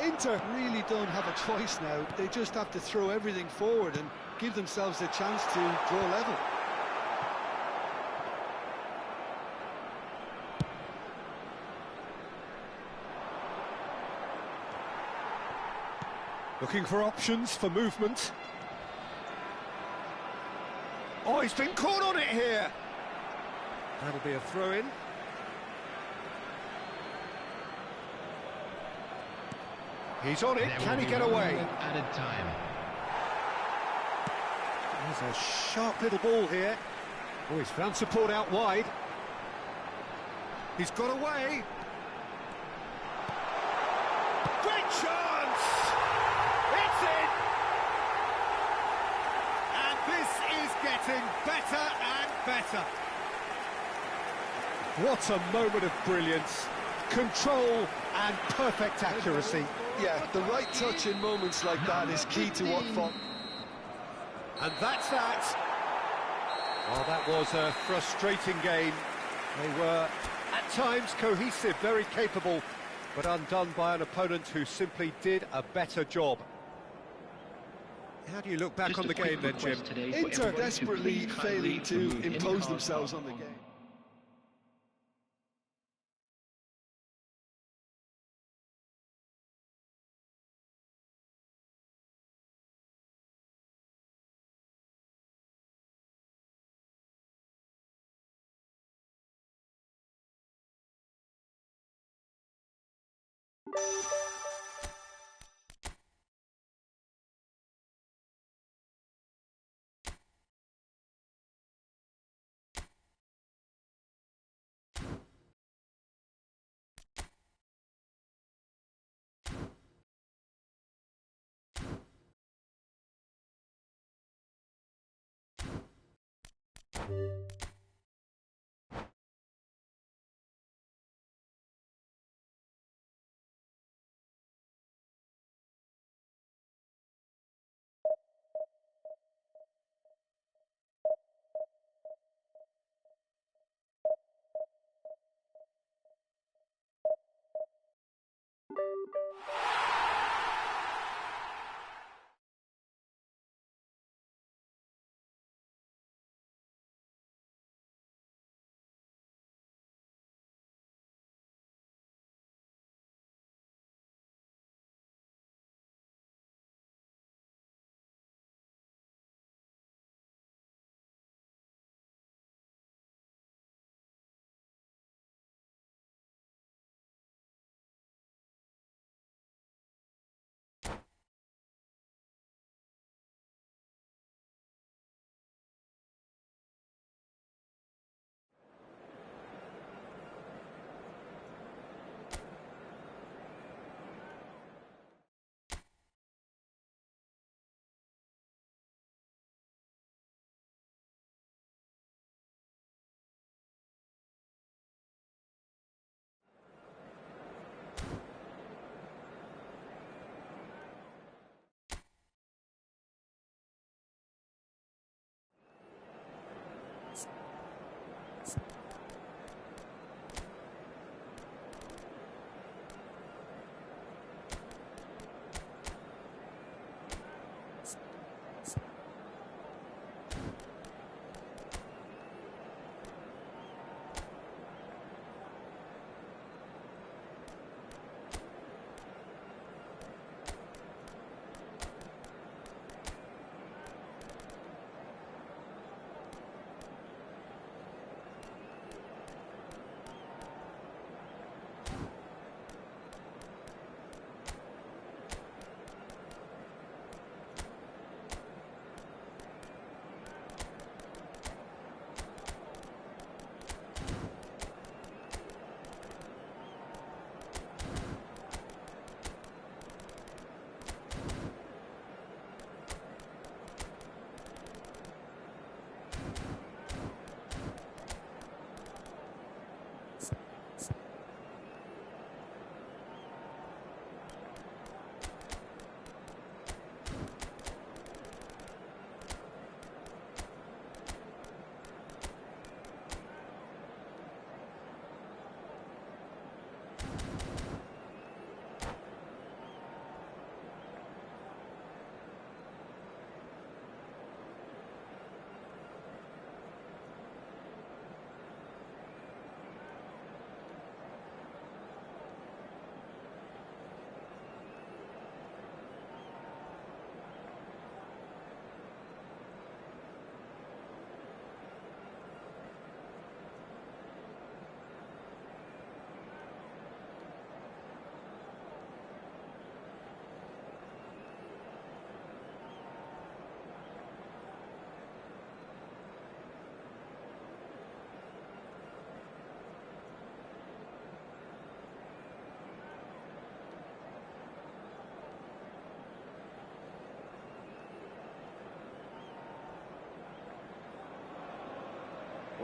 S3: Inter really don't have a choice now. They just have to throw everything forward and give themselves a chance to draw level.
S2: Looking for options for movement. Oh, he's been caught on it here.
S1: That'll be a throw-in.
S2: He's on it.
S6: There
S2: Can
S6: will
S2: he
S6: be
S2: get away?
S6: one added time.
S1: There's a sharp little ball here.
S2: Oh, he's found support out wide. He's got away. Great chance! It's in! And this is getting better and better. What a moment of brilliance. Control and perfect accuracy.
S3: Yeah, the right touch in moments like that is key to what fun.
S2: And that's that. Well, that was a frustrating game. They were, at times, cohesive, very capable, but undone by an opponent who simply did a better job.
S1: How do you look back
S4: Just
S1: on
S4: a
S1: the
S4: quick
S1: game then, Jim?
S4: request today for
S3: Inter
S4: everybody to
S3: desperately
S4: please kindly
S3: failing to
S4: remove any
S3: impose
S4: cars
S3: themselves on the
S4: parked
S3: game.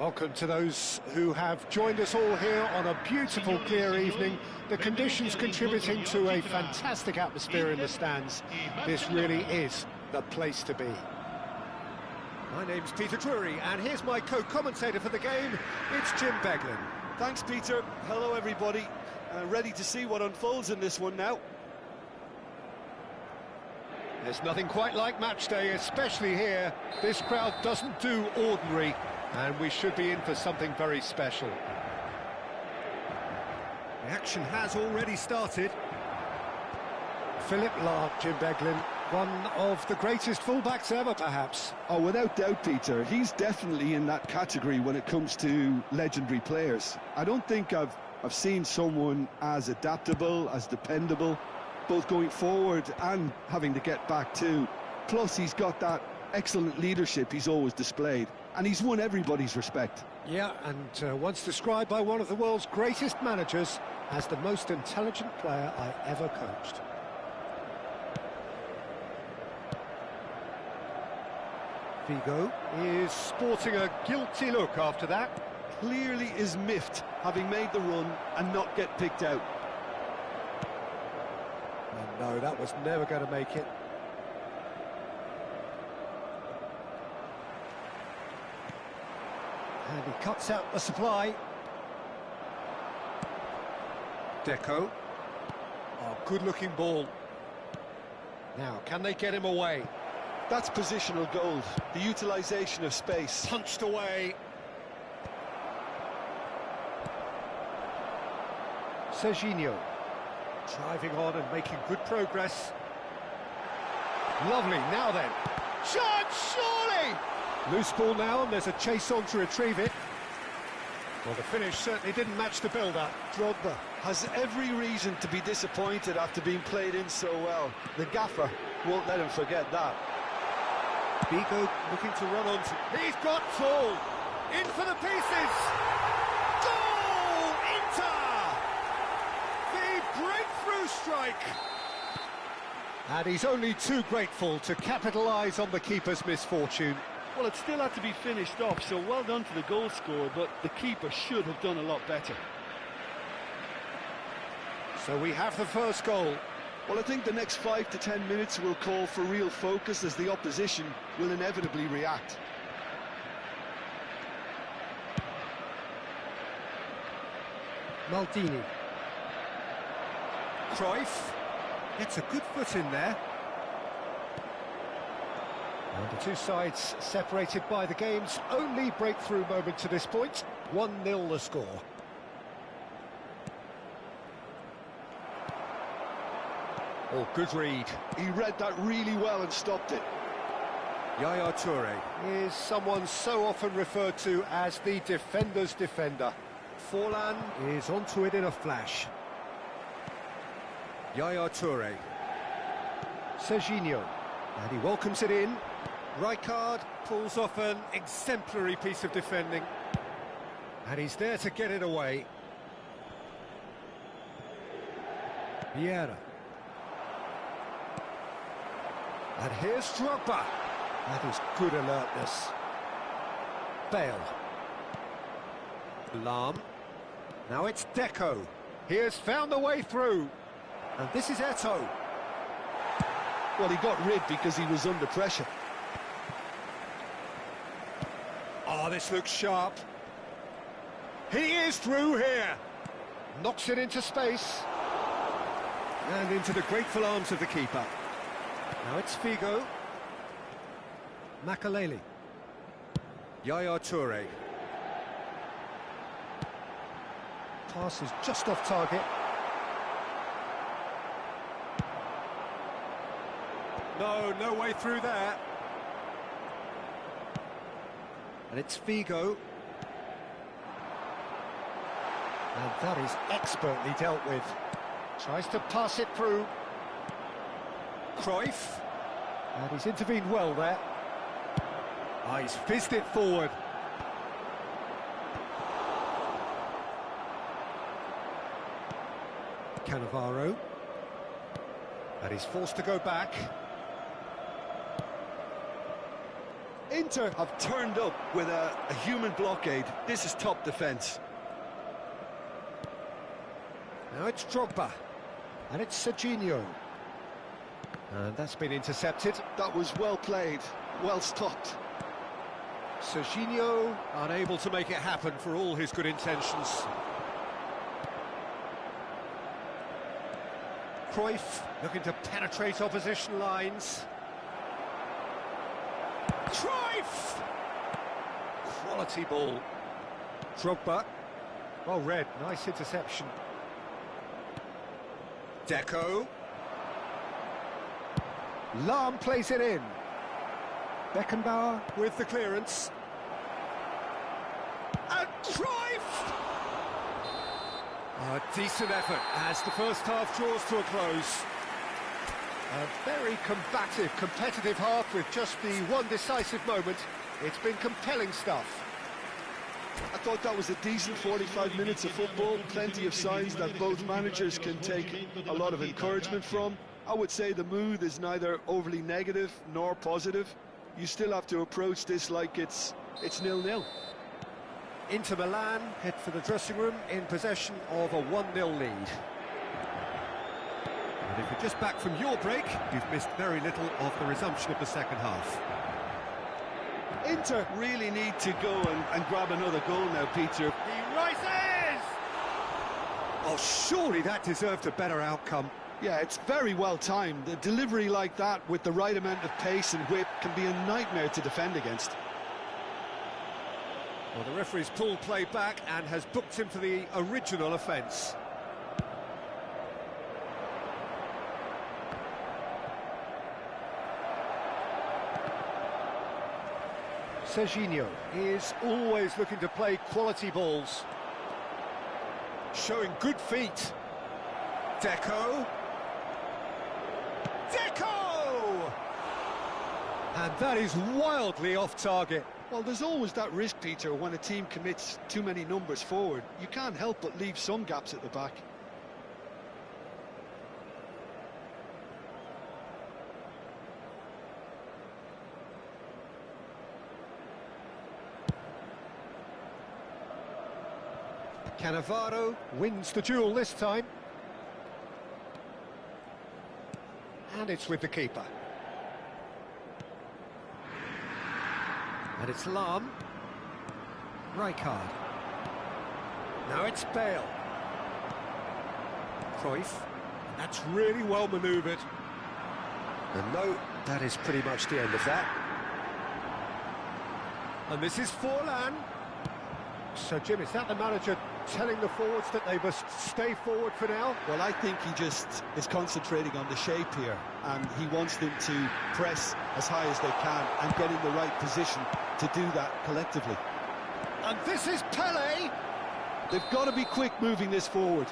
S2: Welcome to those who have joined us all here on a beautiful, clear evening. The conditions contributing to a fantastic atmosphere in the stands. This really is the place to be.
S1: My name's Peter Drury, and here's my co-commentator for the game. It's Jim Beglin.
S3: Thanks, Peter. Hello, everybody. Ready to see what unfolds in this one now.
S2: There's nothing quite like match day, especially here. This crowd doesn't do ordinary, and we should be in for something very special.
S1: The action has already started.
S2: Philip Lahm, Jim Beglin, one of the greatest fullbacks ever, perhaps.
S3: Oh, without doubt, Peter. He's definitely in that category when it comes to legendary players. I don't think I've seen someone as adaptable, as dependable, both going forward and having to get back too. Plus, he's got that excellent leadership he's always displayed, and he's won everybody's respect.
S2: Yeah, and once described by one of the world's greatest managers as the most intelligent player I ever coached.
S1: Figo is sporting a guilty look after that.
S3: Clearly is miffed, having made the run and not get picked out.
S2: Oh, no, that was never going to make it.
S1: And he cuts out the supply. Deco.
S2: Oh, good-looking ball. Now, can they get him away?
S3: That's positional gold, the utilisation of space.
S2: Punched away.
S1: Serginho. Driving on and making good progress.
S2: Lovely, now then. Shot, surely!
S1: Loose ball now, and there's a chase on to retrieve it.
S2: Well, the finish certainly didn't match the build-up.
S3: Drogba has every reason to be disappointed after being played in so well. The gaffer won't let him forget that.
S1: Figo looking to run on.
S2: He's got full. In for the pieces. Goal! Inter! The breakthrough strike.
S1: And he's only too grateful to capitalise on the keeper's misfortune.
S5: Well, it still had to be finished off, so well done to the goal scorer, but the keeper should have done a lot better.
S1: So we have the first goal.
S3: Well, I think the next 5 to 10 minutes will call for real focus, as the opposition will inevitably react.
S1: Maldini. Cruyff gets a good foot in there. And the two sides separated by the game's only breakthrough moment to this point. 1-0 the score. Oh, good read.
S3: He read that really well and stopped it.
S1: Yaya Toure is someone so often referred to as the defender's defender. Forlan is onto it in a flash. Yaya Toure. Serginho. And he welcomes it in. Rijkaard pulls off an exemplary piece of defending. And he's there to get it away. Vieira. And here's Drogba. That is good alertness. Bale. Lahm. Now it's Deco. He has found the way through. And this is Eto'o.
S3: Well, he got rid because he was under pressure.
S1: Oh, this looks sharp. He is through here. Knocks it into space. And into the grateful arms of the keeper. Now it's Figo. Makaleli. Yaya Toure. Pass is just off target. No way through there. And it's Figo. And that is expertly dealt with. Tries to pass it through. Cruyff. And he's intervened well there. Ah, he's fizzed it forward. Cannavaro. And he's forced to go back.
S3: Inter have turned up with a human blockade. This is top defence.
S1: Now it's Drogba, and it's Serginho. And that's been intercepted.
S3: That was well played, well stopped.
S1: Serginho,
S2: Unable to make it happen for all his good intentions.
S1: Cruyff looking to penetrate opposition lines. Cruyff!
S2: Quality ball.
S1: Drogba. Well read, nice interception.
S2: Deco.
S1: Lahm plays it in. Beckenbauer.
S2: With the clearance.
S1: And Cruyff!
S2: A decent effort as the first half draws to a close.
S1: A very combative, competitive half with just the one decisive moment. It's been compelling stuff.
S3: I thought that was a decent 45 minutes of football, plenty of signs that both managers can take a lot of encouragement from. I would say the mood is neither overly negative nor positive. You still have to approach this like it's 0-0.
S1: Inter Milan head for the dressing room in possession of a 1-0 lead.
S2: And if you're just back from your break, you've missed very little of the resumption of the second half.
S3: Inter really need to go and grab another goal now, Peter.
S1: He rises!
S2: Oh, surely that deserved a better outcome.
S3: Yeah, it's very well timed. A delivery like that with the right amount of pace and whip can be a nightmare to defend against.
S2: Well, the referee's pulled play back and has booked him for the original offence.
S1: Serginho is always looking to play quality balls.
S2: Showing good feet. Deco. Deco!
S1: And that is wildly off target.
S3: Well, there's always that risk, Peter, when a team commits too many numbers forward. You can't help but leave some gaps at the back.
S1: Cannavaro wins the duel this time. And it's with the keeper. And it's Lahm. Rijkaard. Now it's Bale. Cruyff.
S2: That's really well manoeuvred.
S1: And no, that is pretty much the end of that.
S2: And this is Forlan.
S1: So, Jim, is that the manager telling the forwards that they must stay forward for now?
S3: Well, I think he just is concentrating on the shape here, and he wants them to press as high as they can and get in the right position to do that collectively.
S1: And this is Pele!
S3: They've got to be quick moving this forward.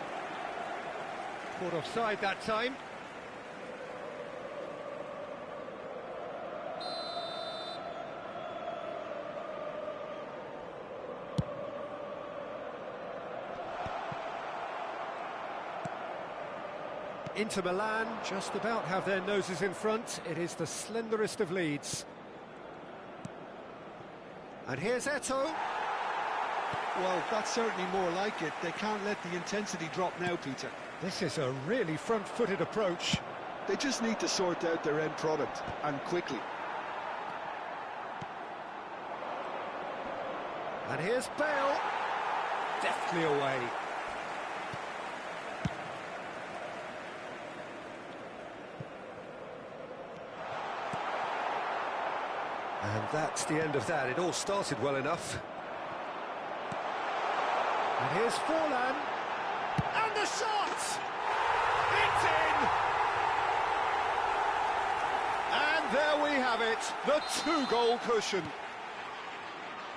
S1: Caught offside that time. Inter Milan just about have their noses in front. It is the slenderest of leads. And here's Eto'o.
S3: Well, that's certainly more like it. They can't let the intensity drop now, Peter.
S1: This is a really front-footed approach.
S3: They just need to sort out their end product, and quickly.
S1: And here's Bale. Deftly away. And that's the end of that. It all started well enough. And here's Forlan. And the shot! It's in!
S2: And there we have it, the two-goal cushion.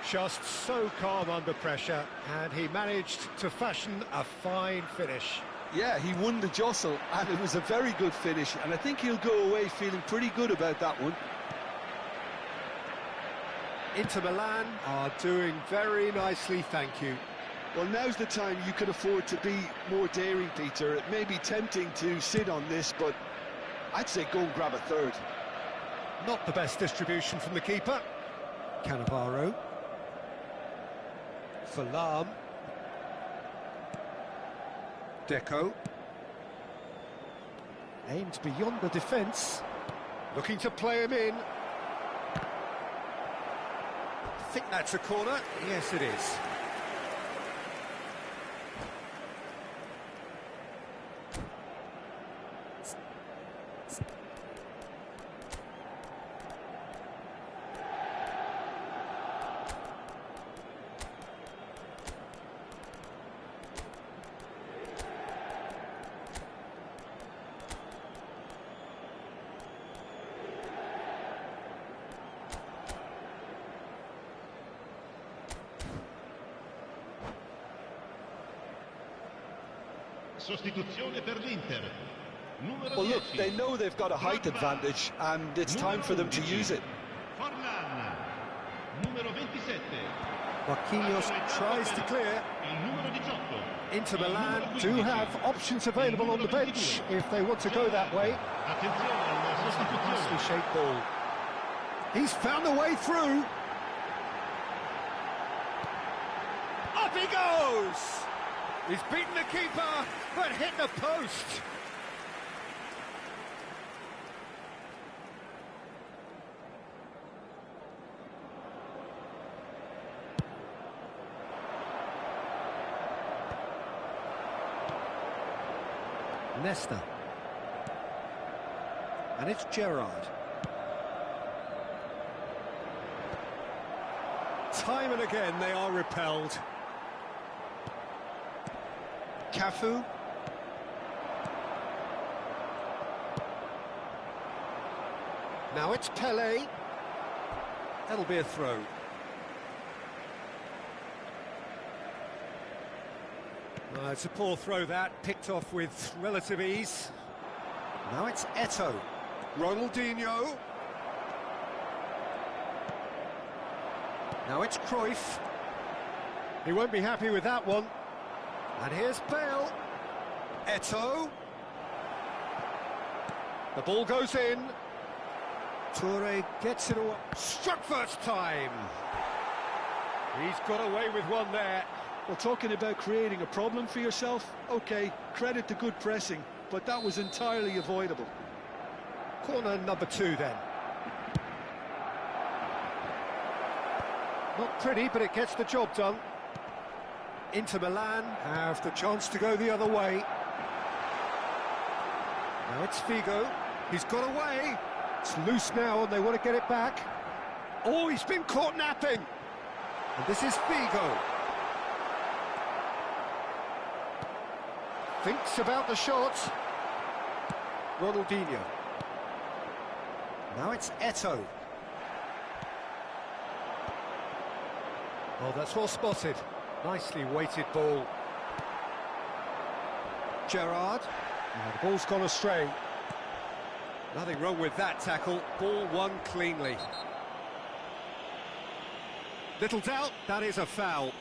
S1: Just so calm under pressure, and he managed to fashion a fine finish.
S3: Yeah, he won the jostle, and it was a very good finish, and I think he'll go away feeling pretty good about that one.
S1: Inter Milan are doing very nicely, thank you.
S3: Well, now's the time you can afford to be more daring, Peter. It may be tempting to sit on this, but I'd say go and grab a third.
S1: Not the best distribution from the keeper. Cannavaro. For Lahm. Deco. Aimed beyond the defence.
S2: Looking to play him in. I think that's a corner.
S1: Yes, it is.
S6: Sostituzione per l'Inter. Numero
S3: Well, look,
S6: 10.
S3: they know they've got a height advantage, and it's time for them to use it.
S6: Forlan. Numero 27.
S1: Marquinhos tries to clear.
S6: Il numero 18.
S1: Inter Milan do have options available on the bench if they want to go that way.
S6: Attenzione alla
S1: Nicely
S6: sostituzione.
S1: shaped ball. He's found a way through. Up he goes!
S2: He's beaten the keeper, but hit the post.
S1: Nesta. And it's Gerrard.
S2: Time and again they are repelled.
S1: Cafu. Now it's Pele. That'll be a throw.
S2: It's a poor throw that, picked off with relative ease.
S1: Now it's Eto'o.
S2: Ronaldinho.
S1: Now it's Cruyff.
S2: He won't be happy with that one.
S1: And here's Bale.
S2: Eto'o. The ball goes in.
S1: Toure gets it away.
S2: Struck first time. He's got away with one there.
S3: Well, talking about creating a problem for yourself, OK, credit to good pressing, but that was entirely avoidable.
S1: Corner number 2 then. Not pretty, but it gets the job done. Inter Milan have the chance to go the other way. Now it's Figo.
S2: He's got away.
S1: It's loose now and they want to get it back.
S2: Oh, he's been caught napping.
S1: And this is Figo.
S2: Thinks about the shot.
S1: Ronaldinho. Now it's Eto'o. Oh, that's well spotted.
S2: Nicely weighted ball.
S1: Gerrard.
S2: The ball's gone astray. Nothing wrong with that tackle. Ball won cleanly. Little doubt, that is a foul.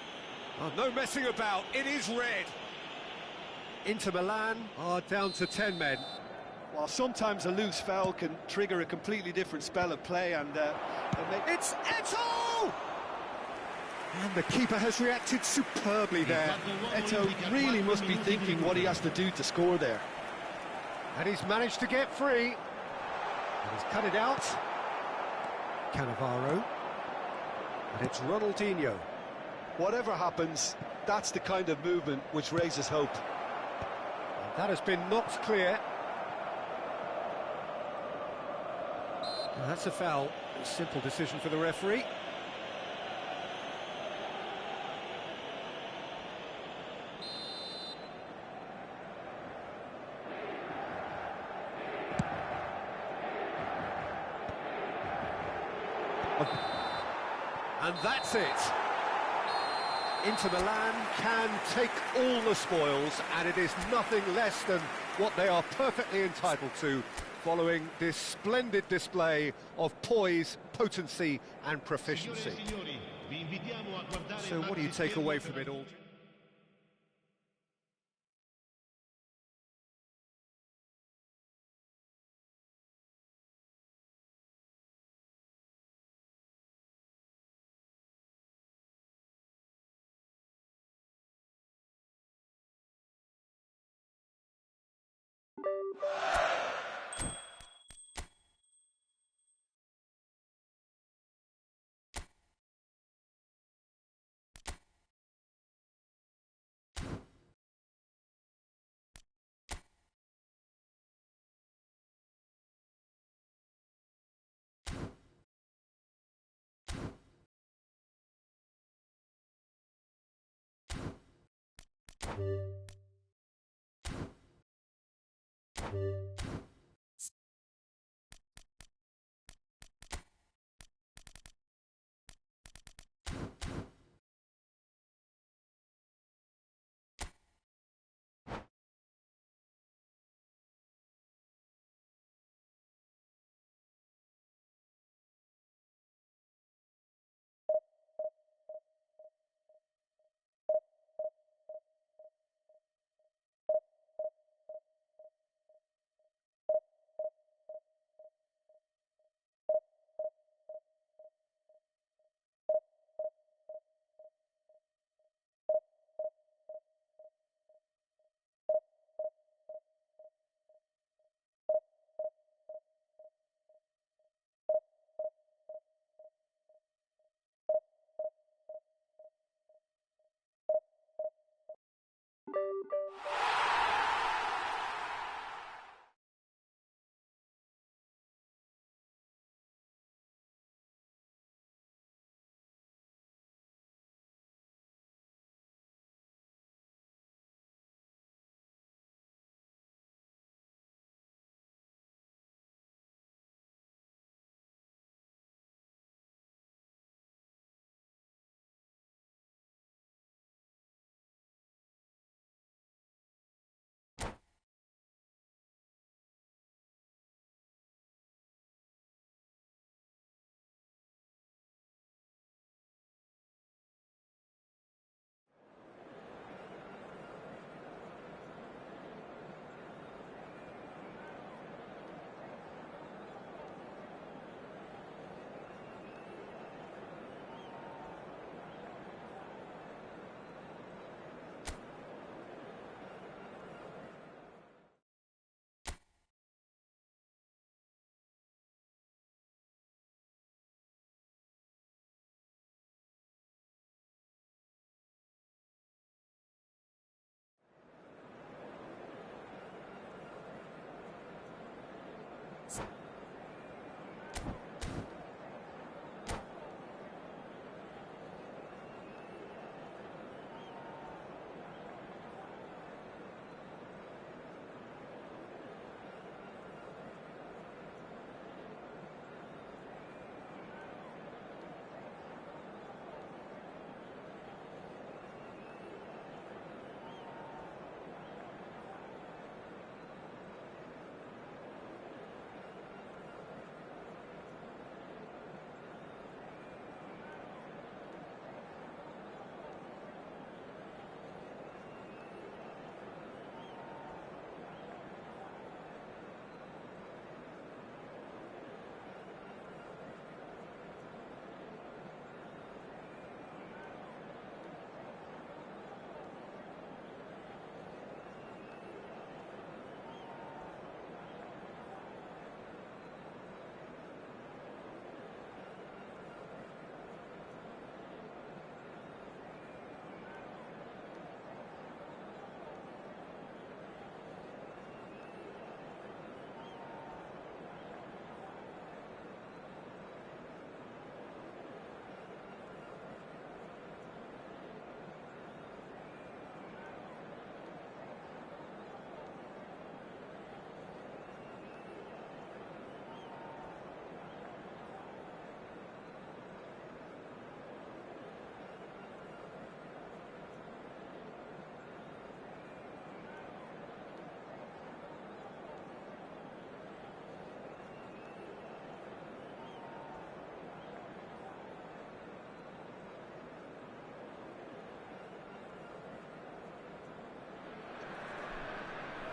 S2: Oh, no messing about, it is red.
S1: Inter Milan
S2: are down to 10 men.
S3: While sometimes a loose foul can trigger a completely different spell of play, and
S1: it's Eto'o! And the keeper has reacted superbly there.
S3: Eto'o really must be thinking what he has to do to score there.
S2: And he's managed to get free. And he's cut it out.
S1: Cannavaro. And it's Ronaldinho.
S3: Whatever happens, that's the kind of movement which raises hope.
S2: And that has been knocked clear.
S1: Well, that's a foul. A simple decision for the referee.
S2: And that's it.
S1: Inter Milan
S2: Can take all the spoils, and it is nothing less than what they are perfectly entitled to, following this splendid display of poise, potency and proficiency.
S1: So what do you take away from it all?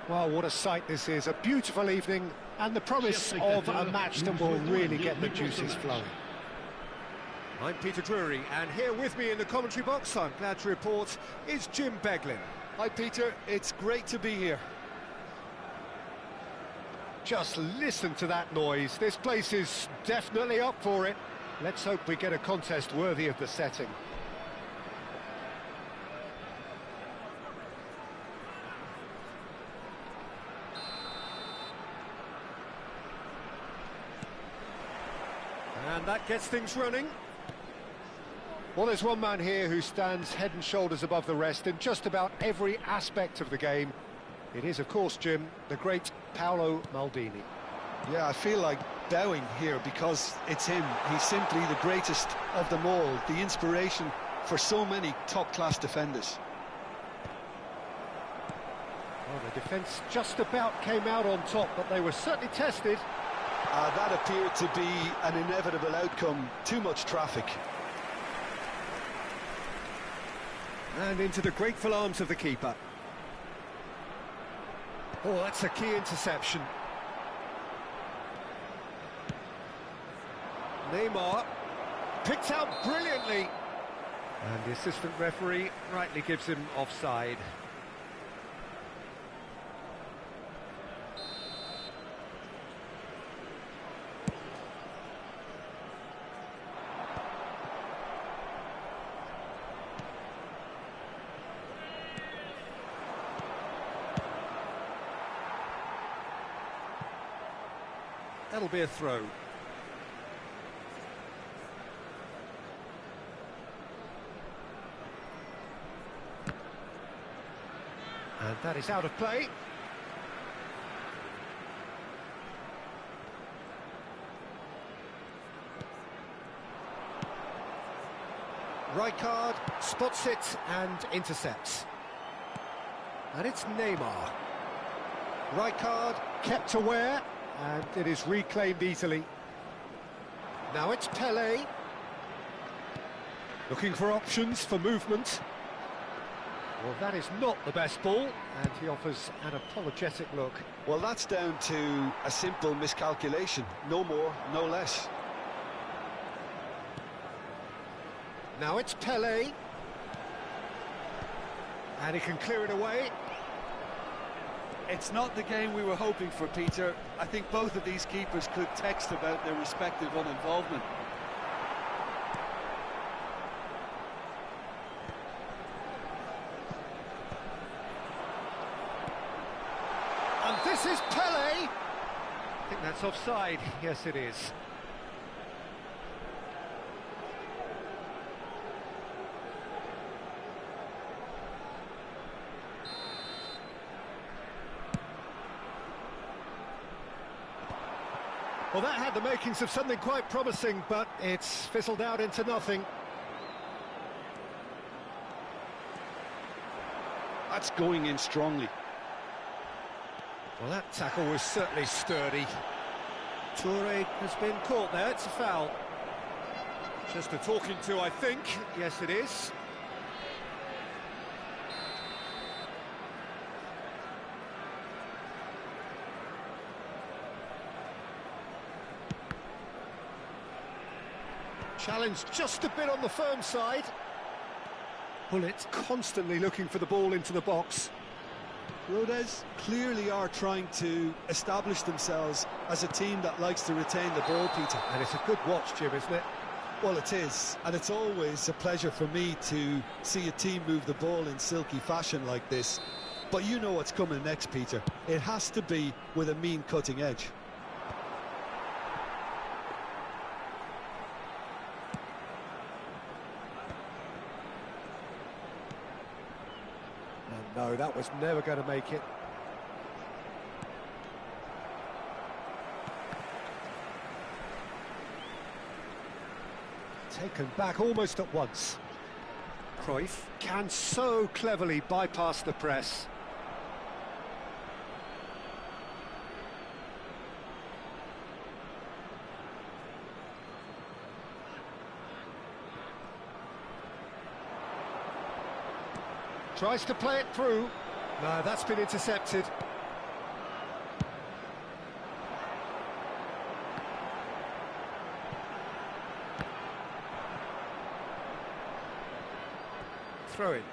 S1: Well, what a sight this is. A beautiful evening and the promise of a match that will really get the juices flowing. I'm Peter Drury, and here with me in the commentary box, I'm glad to report, is Jim Beglin.
S3: Hi Peter, it's great to be here.
S2: Just listen to that noise. This place is definitely up for it.
S1: Let's hope we get a contest worthy of the setting. And that gets things running.
S2: Well, there's one man here who stands head and shoulders above the rest in just about every aspect of the game. It is, of course, Jim, the great Paolo Maldini.
S3: Yeah, I feel like bowing here because it's him. He's simply the greatest of them all, the inspiration for so many top-class defenders.
S2: Well, the defence just about came out on top, but they were certainly tested.
S3: That appeared to be an inevitable outcome. Too much traffic.
S2: And into the grateful arms of the keeper. Oh, that's a key interception. Neymar picked out brilliantly. And the assistant referee rightly gives him offside. That'll be a throw. And that is out of play. Rijkaard spots it and intercepts. And it's Neymar. Rijkaard kept aware, and it is reclaimed easily. Now it's Pelé. Looking for options for movement. Well, that is not the best ball, and he offers an apologetic look.
S3: Well, that's down to a simple miscalculation. No more, no less.
S2: Now it's Pelé. And he can clear it away.
S3: It's not the game we were hoping for, Peter. I think both of these keepers could text about their respective uninvolvement.
S2: And this is Pelé. I think that's offside. Yes, it is. Well, that had the makings of something quite promising, but it's fizzled out into nothing.
S3: That's going in strongly.
S2: Well, that tackle was certainly sturdy. Toure has been caught there, it's a foul. Just a talking to, I think. Yes, it is. Challenge just a bit on the firm side. Bullets constantly looking for the ball into the box.
S3: Rodez clearly are trying to establish themselves as a team that likes to retain the ball, Peter.
S2: And it's a good watch, Jim, isn't it?
S3: Well, it is, and it's always a pleasure for me to see a team move the ball in silky fashion like this. But you know what's coming next, Peter. It has to be with a mean cutting edge.
S2: No, that was never going to make it. Taken back almost at once. Cruyff can so cleverly bypass the press. Tries to play it through. No, that's been intercepted. Throw in.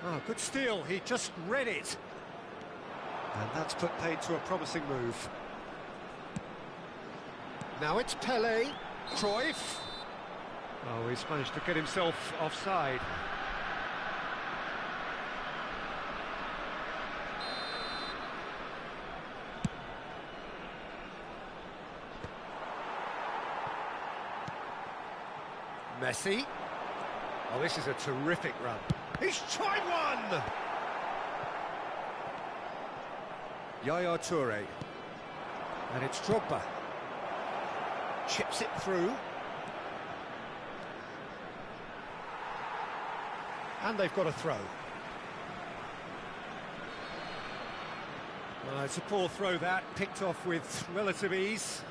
S2: Oh, good steal. He just read it. And that's put paid to a promising move. Now it's Pelé. Cruyff. Oh, he's managed to get himself offside. Messi. Oh, this is a terrific run. He's tried one! Yaya Toure. And it's Drogba. Chips it through. And they've got a throw. Well, it's a poor throw that, picked off with relative ease.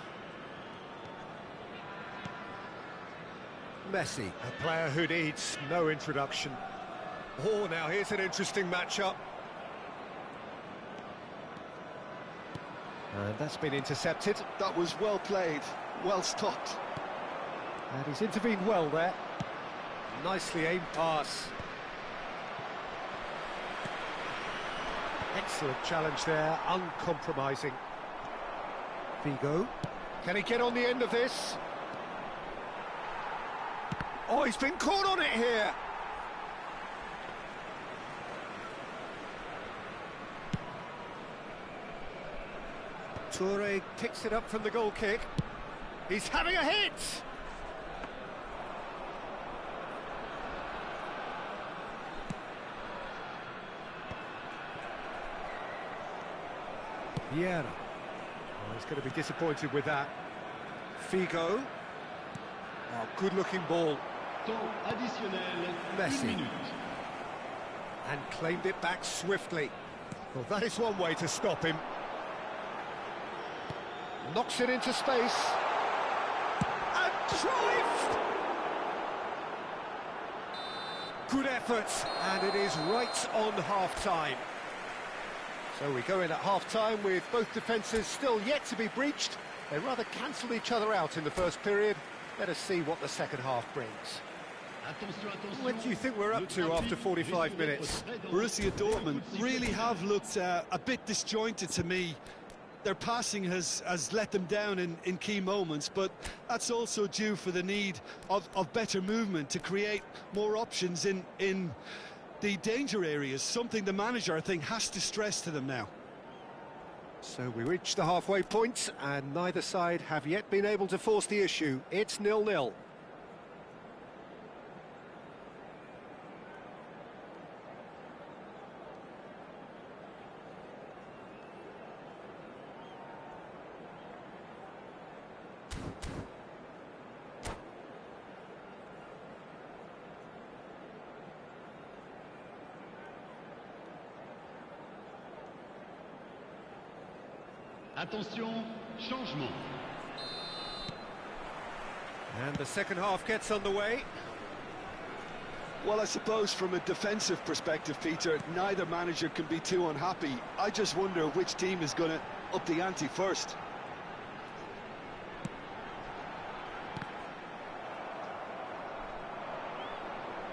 S2: Messi, a player who needs no introduction. Oh, now here's an interesting matchup. And that's been intercepted.
S3: That was well played, well stopped.
S2: And he's intervened well there. Nicely aimed pass. Excellent challenge there, uncompromising. Figo. Can he get on the end of this? Oh, he's been caught on it here. Toure picks it up from the goal kick. He's having a hit! Vieira. Oh, he's going to be disappointed with that. Figo. Oh, good-looking ball.
S6: Temps additionnel,
S2: Messi.
S6: 1 minute.
S2: And claimed it back swiftly. Well, that is one way to stop him. Knocks it into space. And Cruyff! Good effort, and it is right on half-time. So we go in at half-time with both defences still yet to be breached. They rather cancelled each other out in the first period. Let us see what the second half brings.
S6: Attention, attention.
S2: What do you think we're up to after 45 minutes?
S3: Borussia Dortmund really have looked a bit disjointed to me. Their passing has let them down in key moments, but that's also due for the need of better movement to create more options in the danger areas, something the manager, I think, has to stress to them now.
S2: So we reach the halfway point, and neither side have yet been able to force the issue. It's 0-0.
S6: Attention, changement.
S2: And the second half gets underway.
S3: Well, I suppose from a defensive perspective, Peter, neither manager can be too unhappy. I just wonder which team is going to up the ante first.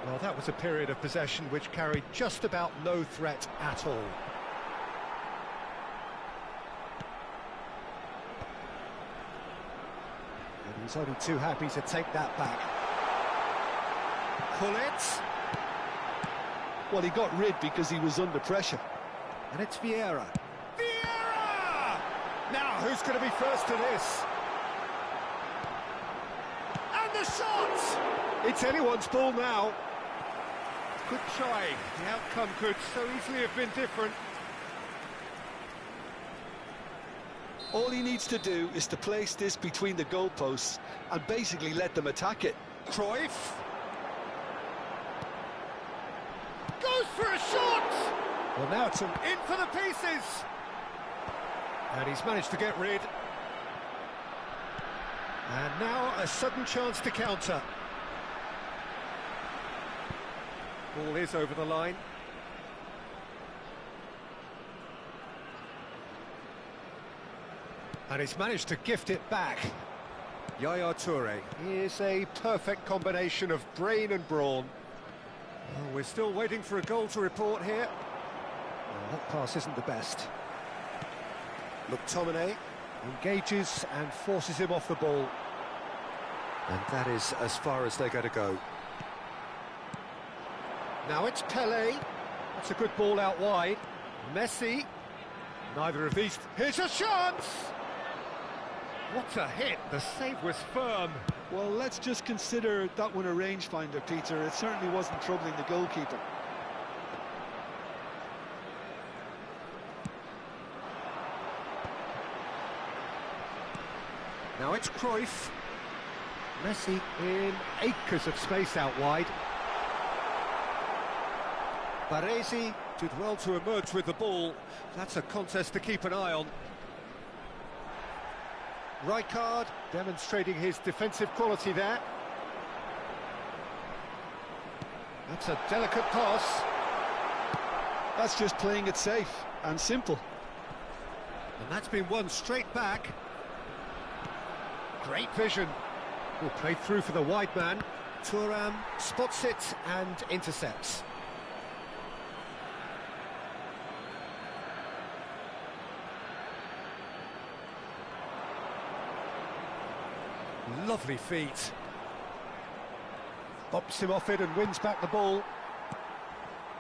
S2: Well, that was a period of possession which carried just about no threat at all. And he's only too happy to take that back. Pull it.
S3: Well, he got rid because he was under pressure.
S2: And it's Vieira. Vieira! Now, who's going to be first to this? And the shot! It's anyone's ball now. Good try. The outcome could so easily have been different.
S3: All he needs to do is to place this between the goalposts and basically let them attack it.
S2: Cruyff. Goes for a shot! Well, now it's in for the pieces! And he's managed to get rid. And now a sudden chance to counter. Ball is over the line. And he's managed to gift it back. Yaya Toure is a perfect combination of brain and brawn. Oh, we're still waiting for a goal to report here. Well, that pass isn't the best. McTominay engages and forces him off the ball. And that is as far as they're going to go. Now it's Pelé. That's a good ball out wide. Messi. Neither of these. Here's a chance! What a hit! The save was firm.
S3: Well, let's just consider that one a rangefinder, Peter. It certainly wasn't troubling the goalkeeper.
S1: Now it's Cruyff. Messi in acres of space out wide. Baresi
S2: Did well to emerge with the ball. That's a contest to keep an eye on.
S1: Rijkaard demonstrating his defensive quality there. That's a delicate pass.
S3: That's just playing it safe and simple.
S1: And that's been won straight back. Great vision. Well, played through for the wide man. Thuram spots it and intercepts. Lovely feet. Bops him off it and wins back the ball.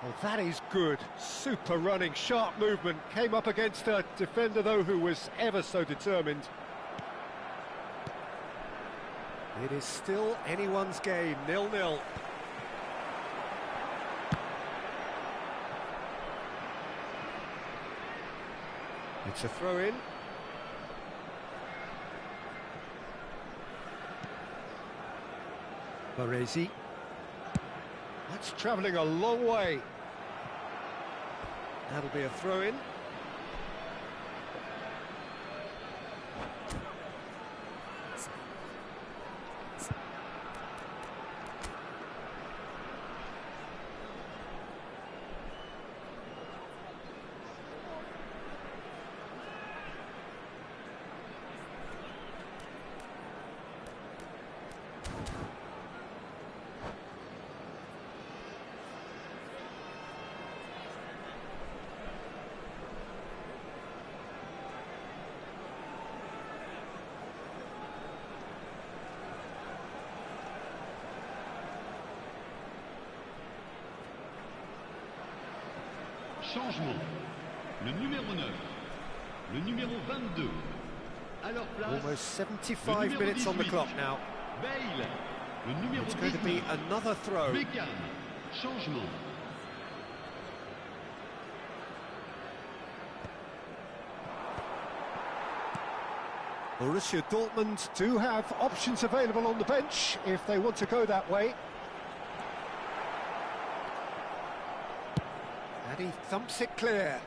S1: Well, that is good. Super running, sharp movement. Came up against a defender, though, who was ever so determined. It is still anyone's game, 0-0. It's a throw-in. Baresi. That's travelling a long way. That'll be a throw-in.
S6: Changement. Le numéro 9. Le numéro 22. À leur place.
S1: Almost 75 minutes on the clock now.
S6: Bale. Le numéro
S1: It's going to be
S6: 19.
S1: another throw.
S6: Beckham. Changement.
S1: Borussia Dortmund do have options available on the bench if they want to go that way. And he thumps it clear.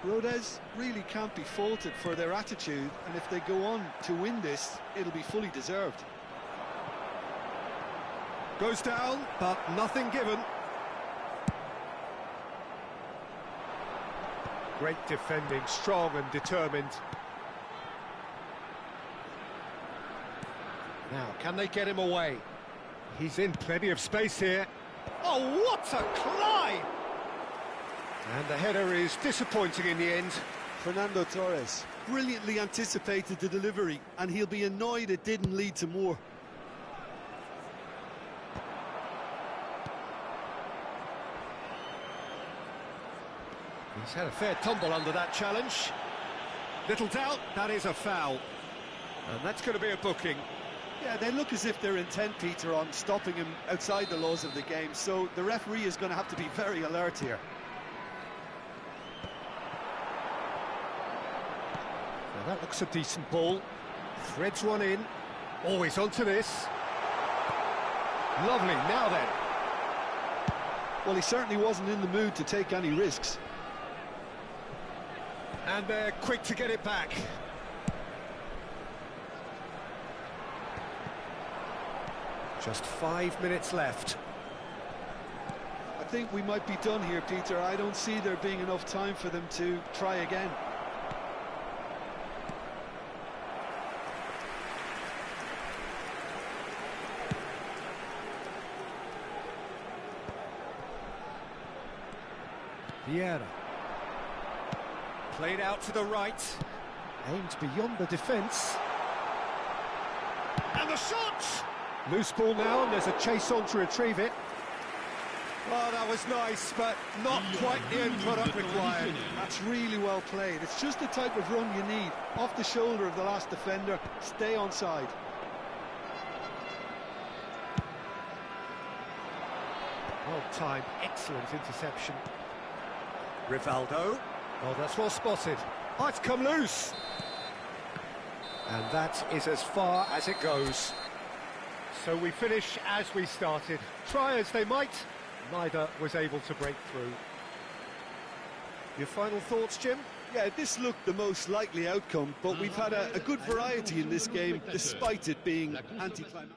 S3: Rodez really can't be faulted for their attitude, and if they go on to win this, it'll be fully deserved.
S2: Goes down, but nothing given.
S1: Great defending, strong and determined. Now, can they get him away? He's in plenty of space here. Oh, what a climb! And the header is disappointing in the end.
S3: Fernando Torres brilliantly anticipated the delivery, and he'll be annoyed it didn't lead to more.
S1: He's had a fair tumble under that challenge.
S2: Little doubt, that is a foul.
S1: And that's going to be a booking.
S3: Yeah, they look as if they're intent, Peter, on stopping him outside the laws of the game, so the referee is going to have to be very alert here.
S1: Now that looks a decent ball. Threads one in. Always onto this. Lovely, now then.
S3: Well, he certainly wasn't in the mood to take any risks.
S1: And they're quick to get it back. Just 5 minutes left.
S3: I think we might be done here, Peter. I don't see there being enough time for them to try again.
S1: Vieira. Played out to the right. Aimed beyond the defence. And the shot! Loose ball now, and there's a chase on to retrieve it.
S2: Oh, that was nice, but not quite the end product required.
S3: That's really well played. It's just the type of run you need. Off the shoulder of the last defender, stay onside.
S1: Well-timed, excellent interception. Rivaldo. Oh, that's well spotted. Oh, it's come loose. And that is as far as it goes.
S2: So we finish as we started. Try as they might, neither was able to break through.
S1: Your final thoughts, Jim?
S3: Yeah, this looked the most likely outcome, but we've had a good variety in this game, despite it being anticlimactic.